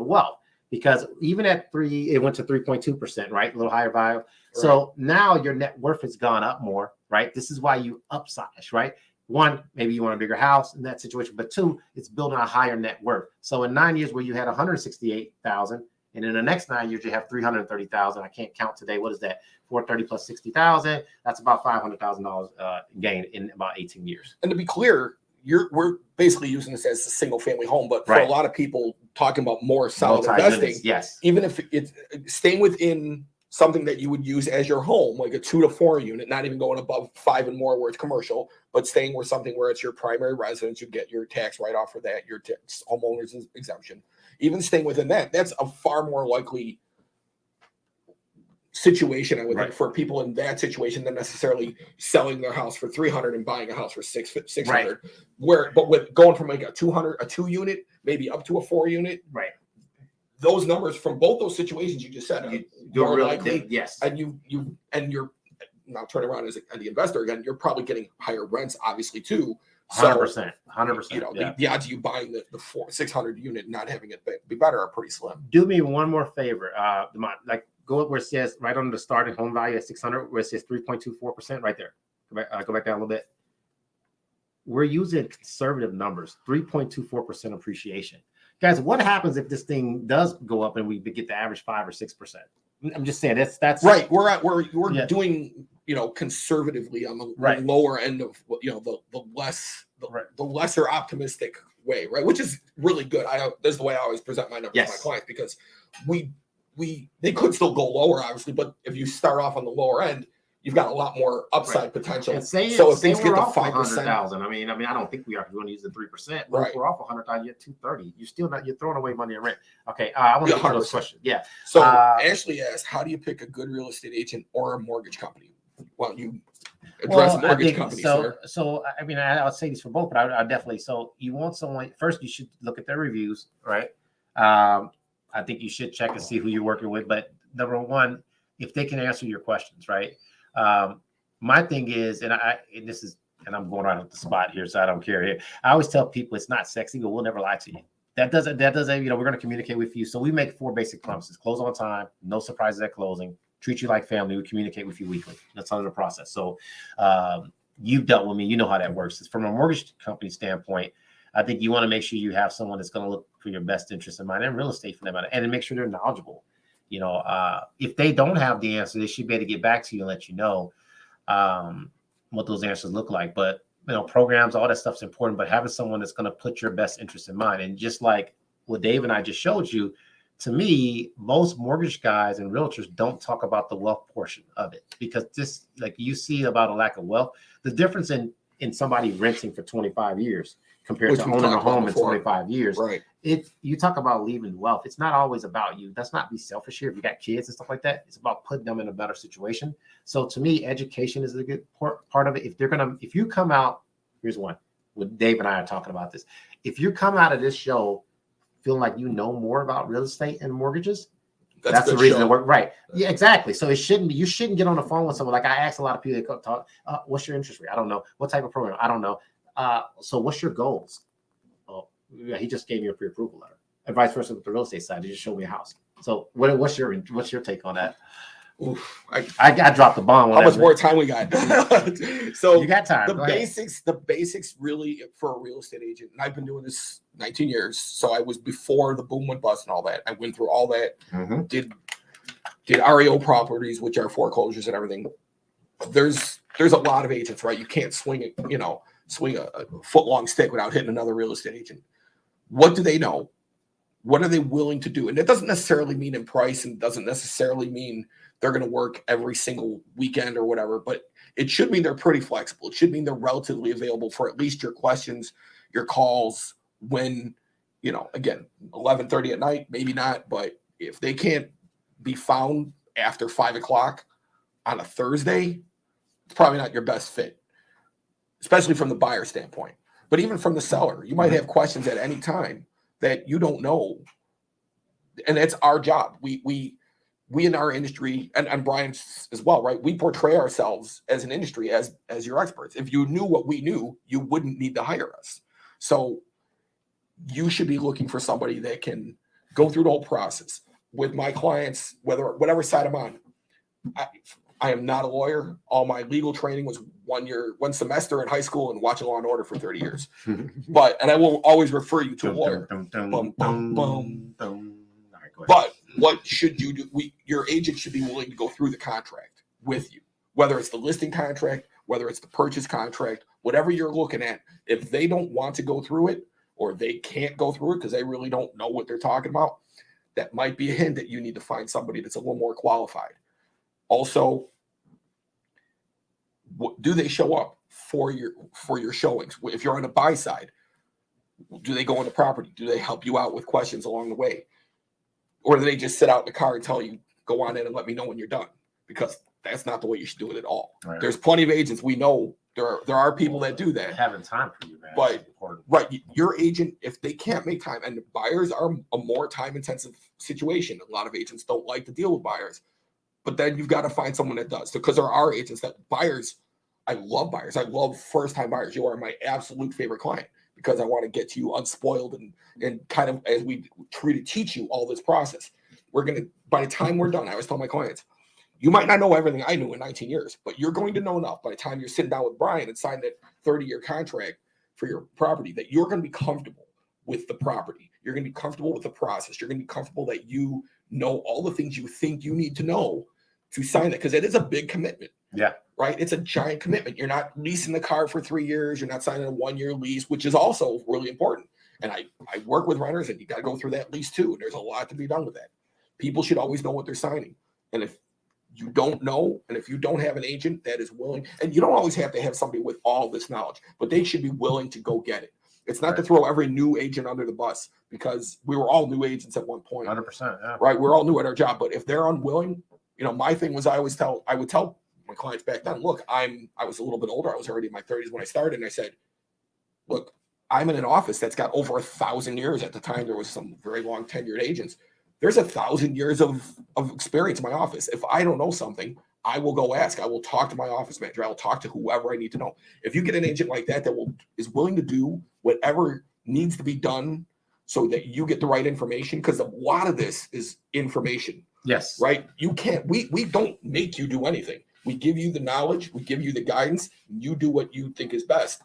S4: wealth, because even at 3, it went to 3.2%, right? A little higher value. Right. So now your net worth has gone up more, right? This is why you upsize, right? One, maybe you want a bigger house in that situation, but two, it's building a higher net worth. So in 9 years where you had 168,000, and in the next 9 years you have 330,000. I can't count today. What is that? 430 plus 60,000. That's about $500,000 gain in about 18 years.
S3: And to be clear, we're basically using this as a single family home, but for a lot of people talking about more solid investing,
S4: yes,
S3: even if it's staying within something that you would use as your home, like a 2 to 4 unit, not even going above 5 and more where it's commercial, but staying with something where it's your primary residence, you get your tax write-off for that, your homeowner's exemption. Even staying within that, that's a far more likely situation, I would think, for people in that situation than necessarily selling their house for 300 and buying a house for 600. Right. But with going from like a 2 unit, maybe up to a 4 unit,
S4: right?
S3: Those numbers from both those situations you just said,
S4: you're really likely, yes.
S3: And you're now turning around as the investor again, you're probably getting higher rents, obviously too.
S4: 100%.
S3: You know, the odds of you buying the 600 unit and not having it be better are pretty slim.
S4: Do me one more favor, like go up where it says right on the starting home value at 600, where it says 3.24%, right there. Go back down a little bit. We're using conservative numbers, 3.24% appreciation. Guys, what happens if this thing does go up and we get the average 5 or 6%? I'm just saying that's
S3: right. We're doing, conservatively on the lower end of, the lesser optimistic way, right? Which is really good. This is the way I always present my numbers to my clients, because they could still go lower, obviously, but if you start off on the lower end, you've got a lot more upside potential.
S4: And
S3: so if things get to
S4: 5%, I mean, I don't think we are going to use the 3%. But if we're off 100,000, you're at 230. You're throwing away money in rent. Okay, I want to answer those questions. Yeah.
S3: So Ashley asked, how do you pick a good real estate agent or a mortgage company? Well, you address mortgage companies, sir.
S4: So I mean, I would say this for both, but I definitely. So you want someone first. You should look at their reviews, right? I think you should check and see who you're working with. But number one, if they can answer your questions, right? My thing is, and I'm going right off the spot here, so I don't care here. I always tell people it's not sexy, but we'll never lie to you. That doesn't, we're going to communicate with you. So we make 4 basic promises: close on time, no surprises at closing, treat you like family. We communicate with you weekly. That's under the process. So you've dealt with me. You know how that works. From a mortgage company standpoint, I think you want to make sure you have someone that's going to look for your best interest in mind, and real estate for them, and make sure they're knowledgeable. If they don't have the answer, they should be able to get back to you and let you know what those answers look like. But programs, all that stuff's important, but having someone that's going to put your best interest in mind. And just like what Dave and I just showed you, to me, most mortgage guys and realtors don't talk about the wealth portion of it, because this, like you see about a lack of wealth, the difference in in somebody renting for 25 years compared
S3: Which
S4: to
S3: we
S4: owning a
S3: talked about
S4: home
S3: before.
S4: in 25 years.
S3: Right.
S4: You talk about leaving wealth. It's not always about you. That's not be selfish here. If you got kids and stuff like that, it's about putting them in a better situation. So to me, education is a good part of it. If you come out, here's one. With Dave and I are talking about this. If you come out of this show feeling like you know more about real estate and mortgages, that's the reason to work. Right. Yeah, exactly. So you shouldn't get on the phone with someone. Like I asked a lot of people that talk, what's your interest rate? I don't know. What type of program? I don't know. So what's your goals? Oh, yeah, he just gave me a pre-approval letter. And vice versa with the real estate side. He just showed me a house. So what's your take on that?
S3: Oof,
S4: I dropped the bomb.
S3: How much more time we got? So
S4: you got time.
S3: The basics really for a real estate agent. And I've been doing this 19 years. So I was before the boom went bust and all that. I went through all that.
S4: Mm-hmm.
S3: Did REO properties, which are foreclosures and everything. There's a lot of agents, right? You can't swing a foot-long stick without hitting another real estate agent. What do they know? What are they willing to do? And it doesn't necessarily mean in price, and doesn't necessarily mean they're going to work every single weekend or whatever, but it should mean they're pretty flexible. It should mean they're relatively available for at least your questions, your calls when, again, 11:30 at night, maybe not, but if they can't be found after 5 o'clock on a Thursday, it's probably not your best fit, especially from the buyer standpoint. But even from the seller, you might have questions at any time that you don't know. And that's our job. We in our industry, and Brian's as well, right? We portray ourselves as an industry as your experts. If you knew what we knew, you wouldn't need to hire us. So you should be looking for somebody that can go through the whole process. With my clients, whatever side I'm on, I am not a lawyer. All my legal training was 1 semester in high school and watching Law and Order for 30 years. And I will always refer you to a lawyer. But what should you do? Your agent should be willing to go through the contract with you, whether it's the listing contract, whether it's the purchase contract, whatever you're looking at. If they don't want to go through it, or they can't go through it because they really don't know what they're talking about, that might be a hint that you need to find somebody that's a little more qualified. Also, do they show up for your showings? If you're on the buy side, do they go on the property? Do they help you out with questions along the way? Or do they just sit out in the car and tell you, go on in and let me know when you're done? Because that's not the way you should do it at all. Right. There's plenty of agents we know. There are people that do that.
S4: Having time for you, man.
S3: But right, your agent, if they can't make time, and buyers are a more time-intensive situation. A lot of agents don't like to deal with buyers. But then you've got to find someone that does. Because there are agents that buyers, I love buyers. I love first-time buyers. You are my absolute favorite client because I want to get to you unspoiled and kind of as we try to teach you all this process. By the time we're done, I always tell my clients, you might not know everything I knew in 19 years, but you're going to know enough by the time you're sitting down with Brian and sign that 30-year contract for your property that you're going to be comfortable with the property. You're going to be comfortable with the process. You're going to be comfortable that you know all the things you think you need to know to sign it, because it is a big commitment.
S4: Yeah.
S3: Right. It's a giant commitment. You're not leasing the car for 3 years. You're not signing a 1-year lease, which is also really important. And I work with renters, and you got to go through that lease too. There's a lot to be done with that. People should always know what they're signing. And if you don't know, and if you don't have an agent that is willing, and you don't always have to have somebody with all this knowledge, but they should be willing to go get it. It's not to throw every new agent under the bus, because we were all new agents at one point.
S4: 100%. Yeah.
S3: Right. We're all new at our job. But if they're unwilling, my thing was I would tell my clients back then, look, I was a little bit older. I was already in my 30s when I started. And I said, look, I'm in an office that's got over 1,000 years. At the time, there was some very long tenured agents. There's 1,000 years of experience in my office. If I don't know something, I will go ask. I will talk to my office manager. I will talk to whoever I need to know. If you get an agent like that is willing to do whatever needs to be done so that you get the right information, because a lot of this is information.
S4: Yes.
S3: Right. You can't. We don't make you do anything. We give you the knowledge. We give you the guidance. And you do what you think is best.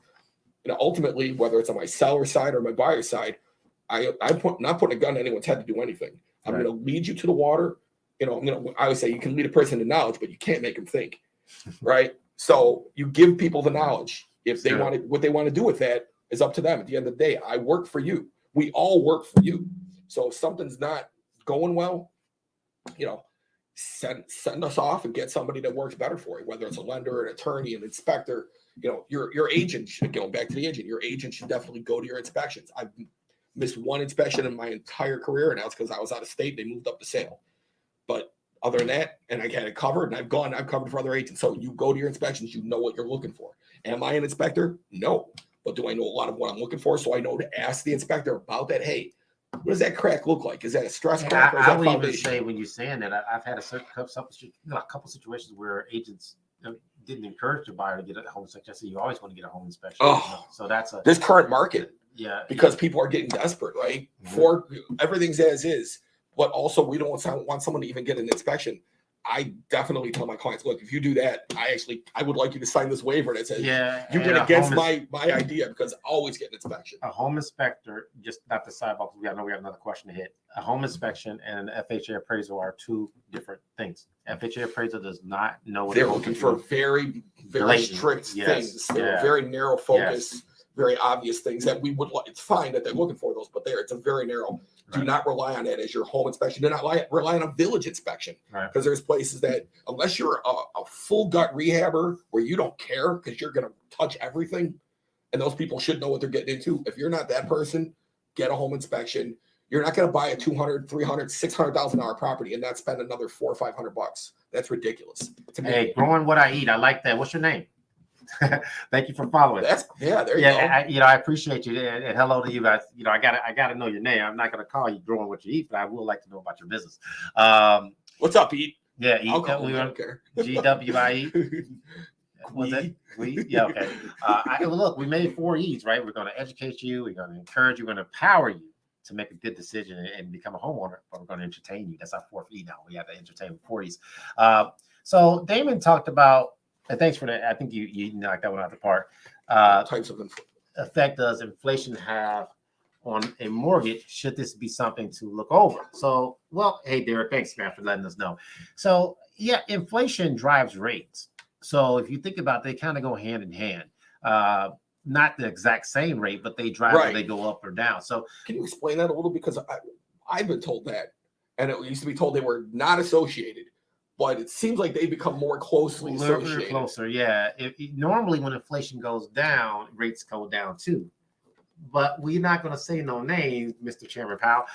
S3: Ultimately, whether it's on my seller side or my buyer side, I'm not putting a gun to anyone's head to do anything. I'm going to lead you to the water. I always say you can lead a person to knowledge, but you can't make them think. Right. So you give people the knowledge. If they want what they want to do with that is up to them. At the end of the day, I work for you. We all work for you. So if something's not going well, send us off and get somebody that works better for you, whether it's a lender, an attorney, an inspector. You know, your agent should, going back to the agent, your agent should definitely go to your inspections. I've missed one inspection in my entire career, and that's because I was out of state. They moved up to Sale. But other than that, and I had it covered, and I've covered for other agents. So you go to your inspections, you know what you're looking for. Am I an inspector? No. But do I know a lot of what I'm looking for? So I know to ask the inspector about that. Hey, what does that crack look like? Is that a stress crack? Or is
S4: I
S3: that
S4: would even
S3: foundation?
S4: say, when you're saying that, I've had a couple situations where agents didn't encourage the buyer to get a home inspection. I said, you always want to get a home inspection.
S3: Oh,
S4: so that's
S3: this current market.
S4: Yeah,
S3: because people are getting desperate, right? For everything's as is, but also we don't want someone to even get an inspection. I definitely tell my clients, look, if you do that, I would like you to sign this waiver that says you went against my idea, because I always get an inspection.
S4: A home inspector, just not the sidewalk, we have another question to hit. A home inspection and an FHA appraisal are two different things. FHA appraisal does not know what
S3: they're looking for. Very, very strict things. They're very narrow focus, very obvious things that we would like. It's fine that they're looking for those, but it's a very narrow. Do not rely on that as your home inspection. Do not rely on a village inspection, because there's places that, unless you're a full gut rehabber where you don't care because you're going to touch everything, and those people should know what they're getting into. If you're not that person, get a home inspection. You're not going to buy a $200,000, $300,000, $600,000 property and not spend another $400 or $500. That's ridiculous.
S4: Hey, growing what I eat. I like that. What's your name? Thank you for following.
S3: There you go.
S4: I appreciate you, and hello to you guys. I gotta know your name. I'm not gonna call you growing what you eat, but I would like to know about your business.
S3: What's up, Eat?
S4: Yeah, Eat.
S3: I don't care.
S4: GWIE. Was that we? Yeah, okay. Look, we made 4 E's, right? We're gonna educate you. We're gonna encourage you. We're gonna empower you to make a good decision and become a homeowner. But we're gonna entertain you. That's our 4th E now. We have to entertain with 4 E's. So Damon talked about. And thanks for that. I think you knocked that one out the park.
S3: Types of
S4: effect does inflation have on a mortgage? Should this be something to look over? So, hey, Derek, thanks, man, for letting us know. So, yeah, inflation drives rates. So if you think about it, they kind of go hand in hand. Not the exact same rate, but they drive whether they go up or down. So
S3: can you explain that a little? Because I've been told that, and it used to be told they were not associated. But it seems like they become more closely associated.
S4: Closer, yeah. Normally, when inflation goes down, rates go down too. But we're not going to say no names, Mr. Chairman Powell.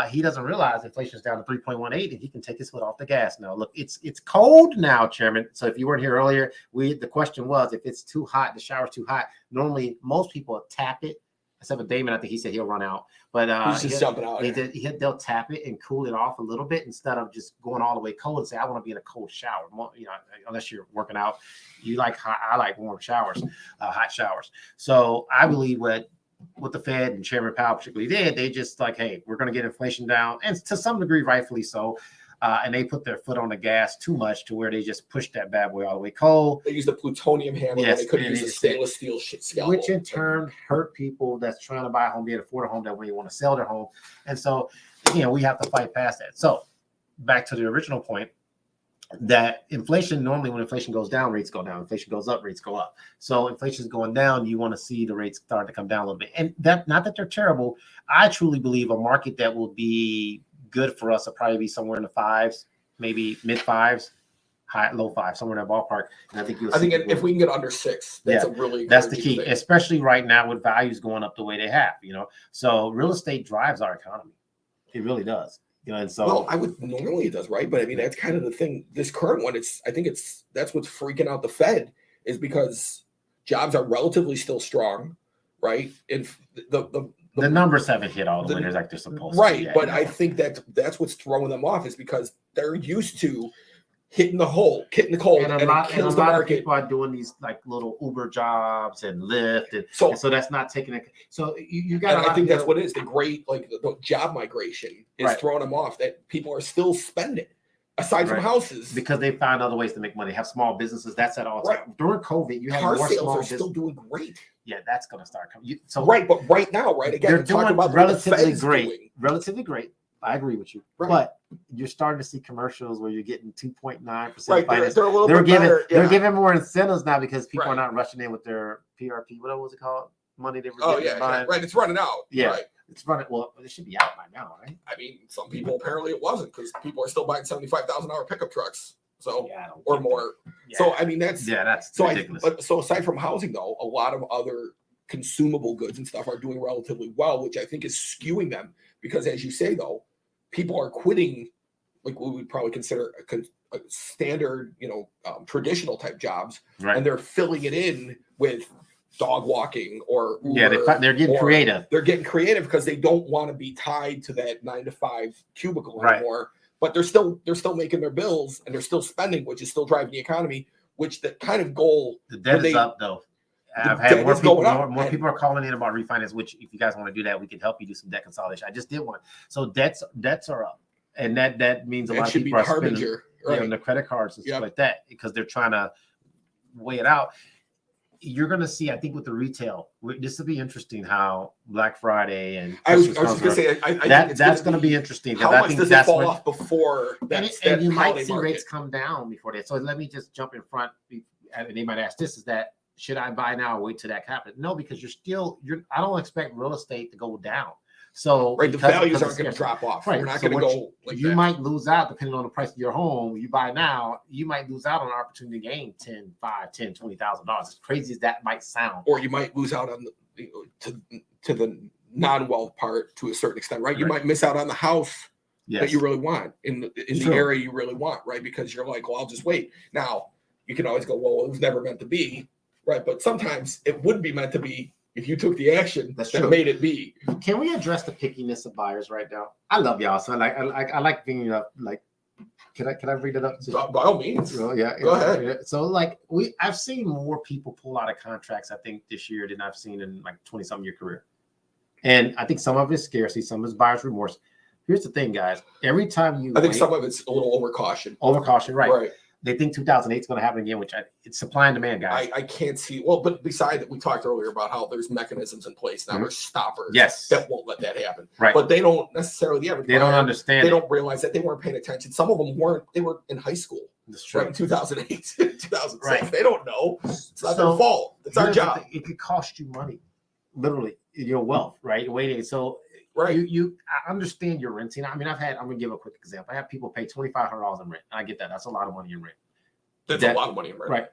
S4: He doesn't realize inflation is down to 3.18, and he can take his foot off the gas now. Look, it's cold now, Chairman. So if you weren't here earlier, the question was, if it's too hot, the shower's too hot. Normally, most people tap it. Except for Damon, I think he said he'll run out. But
S3: he's just jumping out.
S4: They'll tap it and cool it off a little bit instead of just going all the way cold and say, I want to be in a cold shower. Unless you're working out, you like hot. I like warm showers, hot showers. So I believe what the Fed and Chairman Powell particularly did, they just like, hey, we're going to get inflation down, and to some degree, rightfully so. And they put their foot on the gas too much to where they just pushed that bad boy all the way cold.
S3: They used the plutonium hammer. Yes, they couldn't use the stainless steel scalpel.
S4: Which in turn hurt people that's trying to buy a home, be able to afford a home, that way you want to sell their home. And so, we have to fight past that. So back to the original point, that inflation, normally when inflation goes down, rates go down. Inflation goes up, rates go up. So inflation is going down, you want to see the rates start to come down a little bit. And that, not that they're terrible. I truly believe a market that will be good for us will probably be somewhere in the 5s, maybe mid 5s, low 5, somewhere in that ballpark. And I think
S3: if we can get under 6, that's that's
S4: the key,
S3: thing.
S4: Especially right now with values going up the way they have. So real estate drives our economy. It really does. And so
S3: I would normally it does, right? But I mean, that's kind of the thing. This current one, that's what's freaking out the Fed, is because jobs are relatively still strong, right? And the
S4: numbers haven't hit all the winners like they're supposed
S3: to. But I think that's what's throwing them off, is because they're used to hitting the cold, and a lot
S4: of people are doing these like little Uber jobs and Lyft, and so that's not taking it. So you got.
S3: I think that's what it is. The great the job migration is throwing them off. That people are still spending aside from houses
S4: because they find other ways to make money. Have small businesses. That's at all time. During COVID, you have
S3: car
S4: more
S3: sales
S4: small
S3: are still doing great.
S4: Yeah, that's going to start coming.
S3: But right now, again,
S4: they're doing
S3: about
S4: relatively great. Relatively great. I agree with you, but you're starting to see commercials where you're getting 2.9%.
S3: Right, they're a little bit better.
S4: They're giving more incentives now because people are not rushing in with their PRP. What was it called? money they were
S3: Oh
S4: getting
S3: yeah,
S4: buying.
S3: right. It's running out.
S4: Yeah.
S3: Right.
S4: It's running. Well, it should be out by now, right?
S3: I mean, some people apparently it wasn't because people are still buying $75,000 pickup trucks. So
S4: Yeah, I don't
S3: or
S4: get
S3: more.
S4: that. Yeah.
S3: So I mean that's
S4: so ridiculous.
S3: so aside from housing though, a lot of other consumable goods and stuff are doing relatively well, which I think is skewing them because as you say though, people are quitting like what we would probably consider a standard, traditional type jobs,
S4: Right.
S3: and they're filling it in with dog walking or Uber,
S4: they're getting creative.
S3: They're getting creative because they don't want to be tied to that 9 to 5 cubicle anymore. But they're still making their bills and they're still spending, which is still driving the economy. Which the kind of goal
S4: the debt is up though. I've had more people are calling in about refinance. Which if you guys want to do that, we can help you do some debt consolidation. I just did one. So debts are up, and that means a lot of people are spending on the credit cards and stuff like that because they're trying to weigh it out. You're going to see, I think, with the retail, this will be interesting how Black Friday and
S3: I was just going to say, I think
S4: that's going to be interesting.
S3: How much does it fall off before that?
S4: And you might see rates come down before that. So let me just jump in front. And they might ask this: is that should I buy now or wait till that happens? No, because I don't expect real estate to go down. So
S3: the values aren't going to drop off.
S4: Right.
S3: We're not going to go like
S4: you
S3: that.
S4: might lose out depending on the price of your home. You buy now, you might lose out on an opportunity to gain $20,000. As crazy as that might sound.
S3: Or you might lose out on to the non-wealth part to a certain extent, right? You might miss out on the house that you really want in the area you really want, right? Because you're like, well, I'll just wait. Now you can always go, well, it was never meant to be, right? But sometimes it would be meant to be if you took the action that made it be.
S4: Can we address the pickiness of buyers right now? I love y'all, so I like being like. Can I read it up?
S3: By all means.
S4: Oh, yeah.
S3: Go ahead.
S4: So I've seen more people pull out of contracts I think this year than I've seen in like 20-something year career, and I think some of it's scarcity, some of it's buyer's remorse. Here's the thing, guys. Every time
S3: I think some of it's a little overcaution.
S4: Right. They think 2008 is going to happen again, which it's supply and demand, guys.
S3: I can't see. Well, but besides that, we talked earlier about how there's mechanisms in place now. There's stoppers that won't let that happen.
S4: Right.
S3: But they don't necessarily.
S4: They don't understand.
S3: They don't realize that they weren't paying attention. Some of them weren't. They were in high school.
S4: That's true.
S3: Right, in 2008, 2006.
S4: Right.
S3: They don't know. It's not their fault. It's our job.
S4: It could cost you money, literally, your wealth, right? Waiting. So
S3: right.
S4: I understand you're renting. I mean, I'm going to give a quick example. I have people pay $2,500 in rent. And I get that. That's a lot of money in rent.
S3: That's a lot of money in rent.
S4: Right.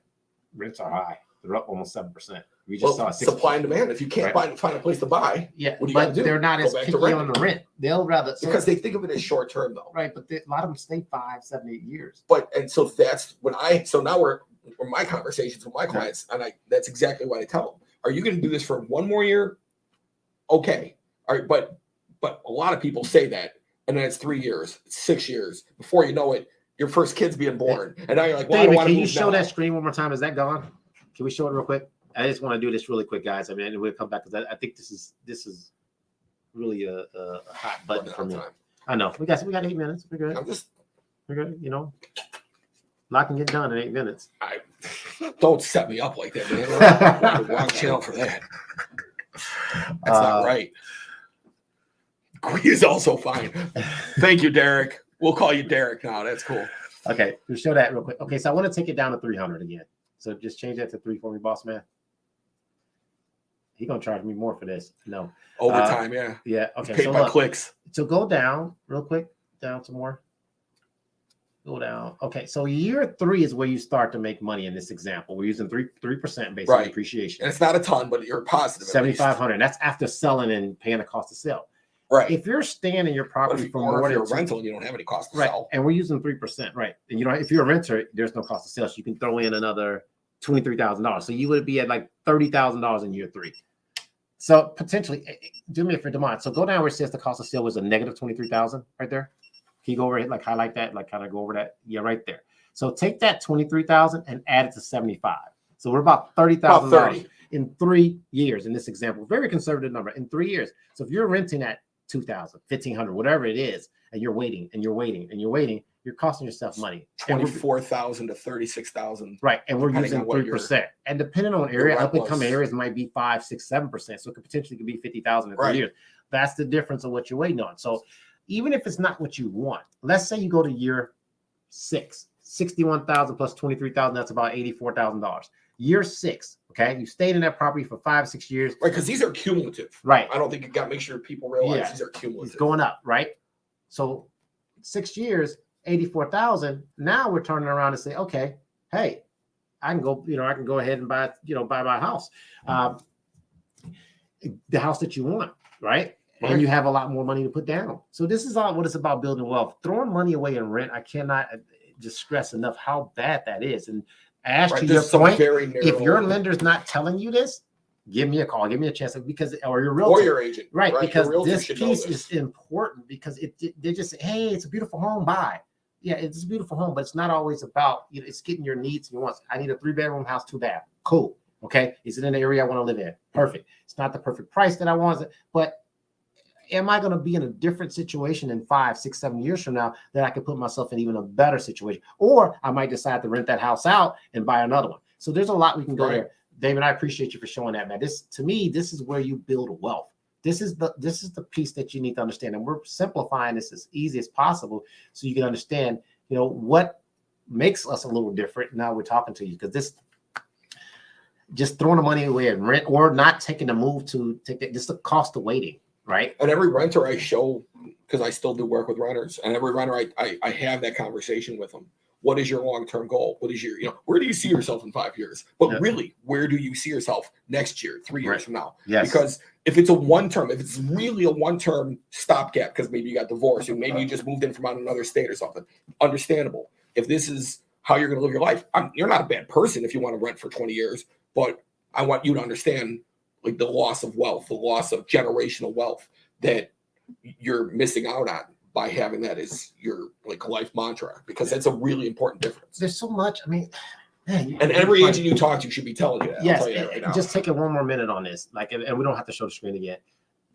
S4: Rents are high. They're up almost 7%. We just saw 6%.
S3: Supply and demand. If you can't find a place to buy, what do you
S4: but
S3: do?
S4: They're not as picky on the rent. They'll rather
S3: because they think of it as short term though.
S4: Right, but a lot of them stay 5, 7, 8 years.
S3: So that's when now we're my conversations with my clients, and that's exactly what I tell them. Are you going to do this for one more year? Okay. All right, but a lot of people say that, and then it's 3 years, 6 years before you know it. Your first kid's being born, and now you're like, "Well,
S4: David,
S3: I want to
S4: can
S3: move
S4: you show
S3: now.
S4: that screen one more time? Is that gone? Can we show it real quick? I just want to do this really quick, guys. I mean, we'll come back because I think this is really a hot button for me. I know we got 8 minutes. We're good. We're good. A lot can get done in 8 minutes.
S3: Don't set me up like that, man. Wrong channel for that. That's not right. Is also fine. Thank you, Derek. We'll call you Derek now. That's cool.
S4: Okay, we'll show that real quick. Okay, so I want to take it down to 300 again. So just change that to 3 for me, boss man. He gonna charge me more for this. No.
S3: Overtime, yeah.
S4: Yeah. Okay.
S3: Paid by clicks.
S4: So go down real quick. Down some more. Go down. Okay. So year 3 is where you start to make money in this example. We're using 3% based on depreciation.
S3: And it's not a ton, but you're positive.
S4: 7,500. That's after selling and paying the cost to sell.
S3: Right.
S4: If you're staying in your property for more than
S3: a rental, you don't have any cost to sell.
S4: And we're using 3%, right? And if you're a renter, there's no cost to sell. So you can throw in another $23,000. So you would be at like $30,000 in year 3. So potentially, do me a favor, Demond. So go down where it says the cost of sale was a negative 23,000 right there. Can you go over it, like highlight that, like kind of go over that? Yeah, right there. So take that 23,000 and add it to 75. So we're about $30,000 in 3 years in this example. Very conservative number in 3 years. So if you're renting at 2,000, 1,500, whatever it is, and you're waiting and you're waiting and you're waiting, you're costing yourself money.
S3: 24,000 to 36,000.
S4: Right, and we're using 3%. And depending on area, up and coming areas might be 5, 6, 7%. So it could potentially be 50,000 in 3 years. That's the difference of what you're waiting on. So even if it's not what you want, let's say you go to year 6, 61,000 plus 23,000, that's about $84,000. Year 6, okay, you stayed in that property for 5-6 years.
S3: Right, because these are cumulative.
S4: Right.
S3: I don't think you got to make sure people realize these are cumulative.
S4: It's going up, right? So 6 years, 84,000. Now we're turning around and say, okay, hey, I can go ahead and buy my house. The house that you want, right? And you have a lot more money to put down. So this is all what it's about, building wealth. Throwing money away in rent, I cannot just stress enough how bad that is. And as to your point, if your lender's not telling you this, give me a call, give me a chance, because or your realtor
S3: or your agent,
S4: right? Because this piece is important, because they just say, hey, it's a beautiful home, buy. Yeah, it's a beautiful home, but it's not always about, it's getting your needs and your wants. I need a 3-bedroom house, 2 bath. Cool. Okay. Is it in the area I want to live in? Perfect. It's not the perfect price that I want, but am I going to be in a different situation in 5, 6, 7 years from now that I could put myself in even a better situation? Or I might decide to rent that house out and buy another one. So there's a lot we can go there. David, I appreciate you for showing that, man. To me, this is where you build wealth. This is the piece that you need to understand. And we're simplifying this as easy as possible so you can understand, what makes us a little different. Now we're talking to you, because this just throwing the money away in rent or not taking the move to take that, just the cost of waiting. Right.
S3: And every renter I show, because I still do work with renters, and every renter I have that conversation with them. What is your long-term goal? What is your, where do you see yourself in 5 years? But really, where do you see yourself next year, 3 years from now?
S4: Yes.
S3: Because if it's if it's really a one-term stopgap, because maybe you got divorced or maybe you just moved in from out another state or something, understandable. If this is how you're going to live your life, you're not a bad person if you want to rent for 20 years, but I want you to understand like the loss of wealth, the loss of generational wealth that you're missing out on by having that as your like life mantra, because that's a really important difference.
S4: There's so much. I mean, man,
S3: and every agent you talk to should be telling you that.
S4: Yes.
S3: I'll tell you that right now.
S4: Just taking one more minute on this, and we don't have to show the screen again.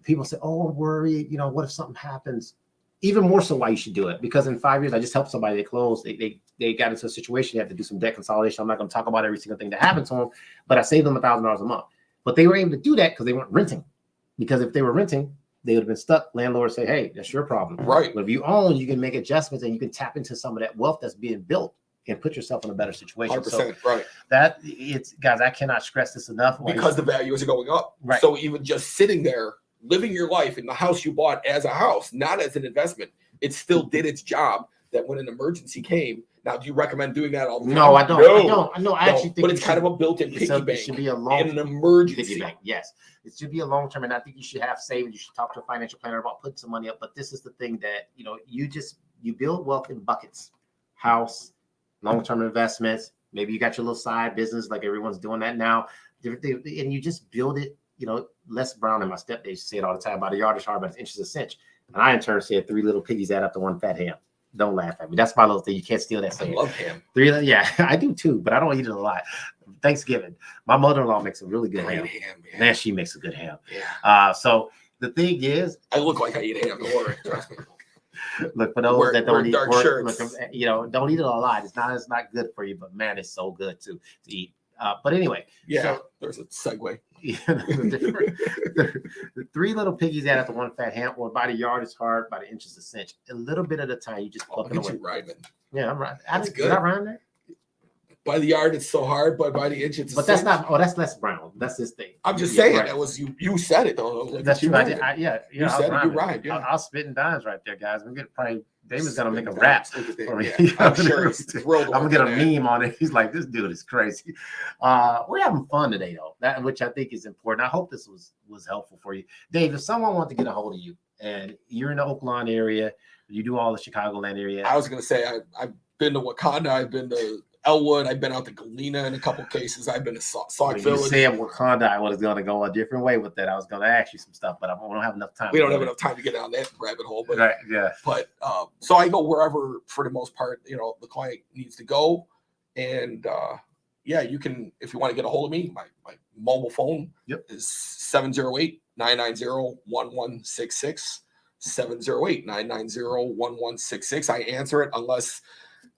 S4: People say, "Oh, I'm worried. What if something happens?" Even more so, why you should do it, because in 5 years, I just helped somebody. They closed. They got into a situation. They have to do some debt consolidation. I'm not going to talk about every single thing that happened to them, but I saved them $1,000 a month. But they were able to do that because they weren't renting. Because if they were renting, they would have been stuck. Landlord say, hey, that's your problem.
S3: Right.
S4: But if you own, you can make adjustments and you can tap into some of that wealth that's being built and put yourself in a better situation.
S3: 100%,
S4: so
S3: right.
S4: Guys, I cannot stress this enough.
S3: Because the values are going up.
S4: Right.
S3: So even just sitting there, living your life in the house you bought as a house, not as an investment, it still did its job. That when an emergency came, now do you recommend doing that all the time?
S4: No, I don't. No, I actually think,
S3: but it's kind of a built-in piggy bank.
S4: It should be a long
S3: in an emergency.
S4: Piggy bank. Yes, it should be a long term, and I think you should have savings. You should talk to a financial planner about putting some money up. But this is the thing that you build wealth in buckets: house, long-term investments. Maybe you got your little side business, like everyone's doing that now, and you just build it. Les Brown and my stepdad used to say it all the time: about a yard is hard, but it's inches a cinch. And I in turn said 3 little piggies add up to 1 fat ham. Don't laugh at me. That's my little thing. You can't steal that saying.
S3: I love ham.
S4: 3, yeah, I do too, but I don't eat it a lot. Thanksgiving, my mother-in-law makes a really good ham. Man, she makes a good ham.
S3: Yeah.
S4: So the thing is,
S3: I look like I eat ham. Don't worry. Trust me.
S4: Look, for those that don't eat
S3: dark shirts.
S4: Don't eat it a lot. It's not good for you, but man, it's so good to eat. But anyway,
S3: there's a segue.
S4: The 3 little piggies add up to 1 fat ham, or by the yard is hard, by the inches a cinch. A little bit at a time, you just pluck it away. Yeah, I'm right. Did I rhyme there?
S3: By the yard, it's so hard, but by the inch, it's.
S4: But that's not. Oh, that's Les Brown. That's his thing.
S3: I'm just saying that was you. You said it though. Like,
S4: that's true. You
S3: said it. You rhymed. Yeah.
S4: I'll spit in dimes right there, guys. We're getting probably. Damon's gonna make a rap for me.
S3: Yeah, I'm sure he's thrilled.
S4: I'm gonna get a meme on it. He's like, this dude is crazy. We're having fun today, though. That which I think is important. I hope this was helpful for you, Dave. If someone wants to get a hold of you and you're in the Oak Lawn area, you do all the Chicagoland area.
S3: I was gonna say I've been to Wakanda. I've been to Elwood. I've been out to Galena in a couple cases. I've been to Sauk Village.
S4: You said Wakanda. I was going to go a different way with that. I was going to ask you some stuff, but I don't have enough time.
S3: We don't have enough time to get down that rabbit hole. But,
S4: right, yeah.
S3: But so I go wherever, for the most part, the client needs to go. And you can, if you want to get a hold of me, my mobile phone is 708-990-1166. 708-990-1166. I answer it unless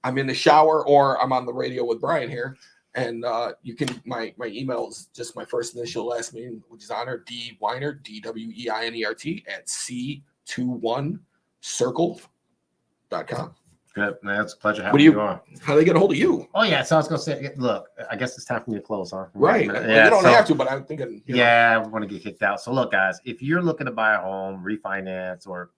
S3: I'm in the shower or I'm on the radio with Brian here. And you can, my email is just my first initial last name, which is Honor D Weinert, DWEINERT at C21circle.com.
S4: Good, man. It's a pleasure
S3: What
S4: having
S3: do
S4: you
S3: you?
S4: on.
S3: How do they get a hold of you?
S4: Oh yeah, so I was gonna say, look, I guess it's time for me to close, huh?
S3: Right.
S4: Yeah,
S3: You don't
S4: so-
S3: have to, but I'm thinking.
S4: Yeah, we want to get kicked out. So look, guys, if you're looking to buy a home, refinance, or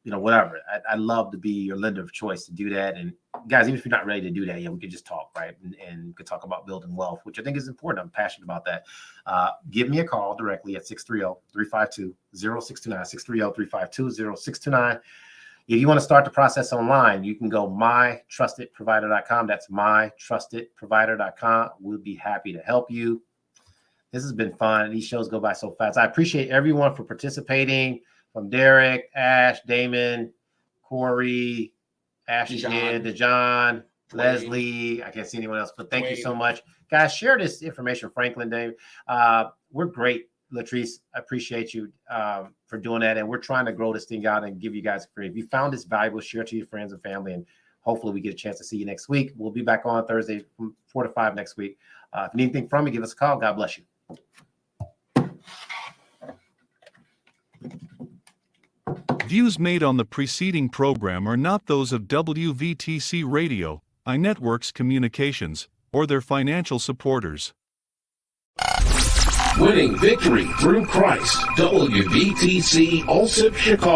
S4: whatever, I'd love to be your lender of choice to do that. And guys, even if you're not ready to do that, yeah, we could just talk, right? And we could talk about building wealth, which I think is important. I'm passionate about that. Give me a call directly at 630-352-0629, 630-352-0629. If you want to start the process online, you can go mytrustedprovider.com. That's mytrustedprovider.com. We'll be happy to help you. This has been fun. These shows go by so fast. I appreciate everyone for participating. From Derek, Ash, Damon, Corey, Dejan, Leslie. I can't see anyone else, but thank you so much. Guys, share this information, Franklin, Dave. We're great. Latrice, I appreciate you for doing that. And we're trying to grow this thing out and give you guys free. If you found this valuable, share it to your friends and family. And hopefully we get a chance to see you next week. We'll be back on Thursday from 4 to 5 next week. If you need anything from me, give us a call. God bless you.
S1: Views made on the preceding program are not those of WVTC Radio, iNetworks Communications, or their financial supporters.
S5: Winning victory through Christ. WVTC Allsip Chicago.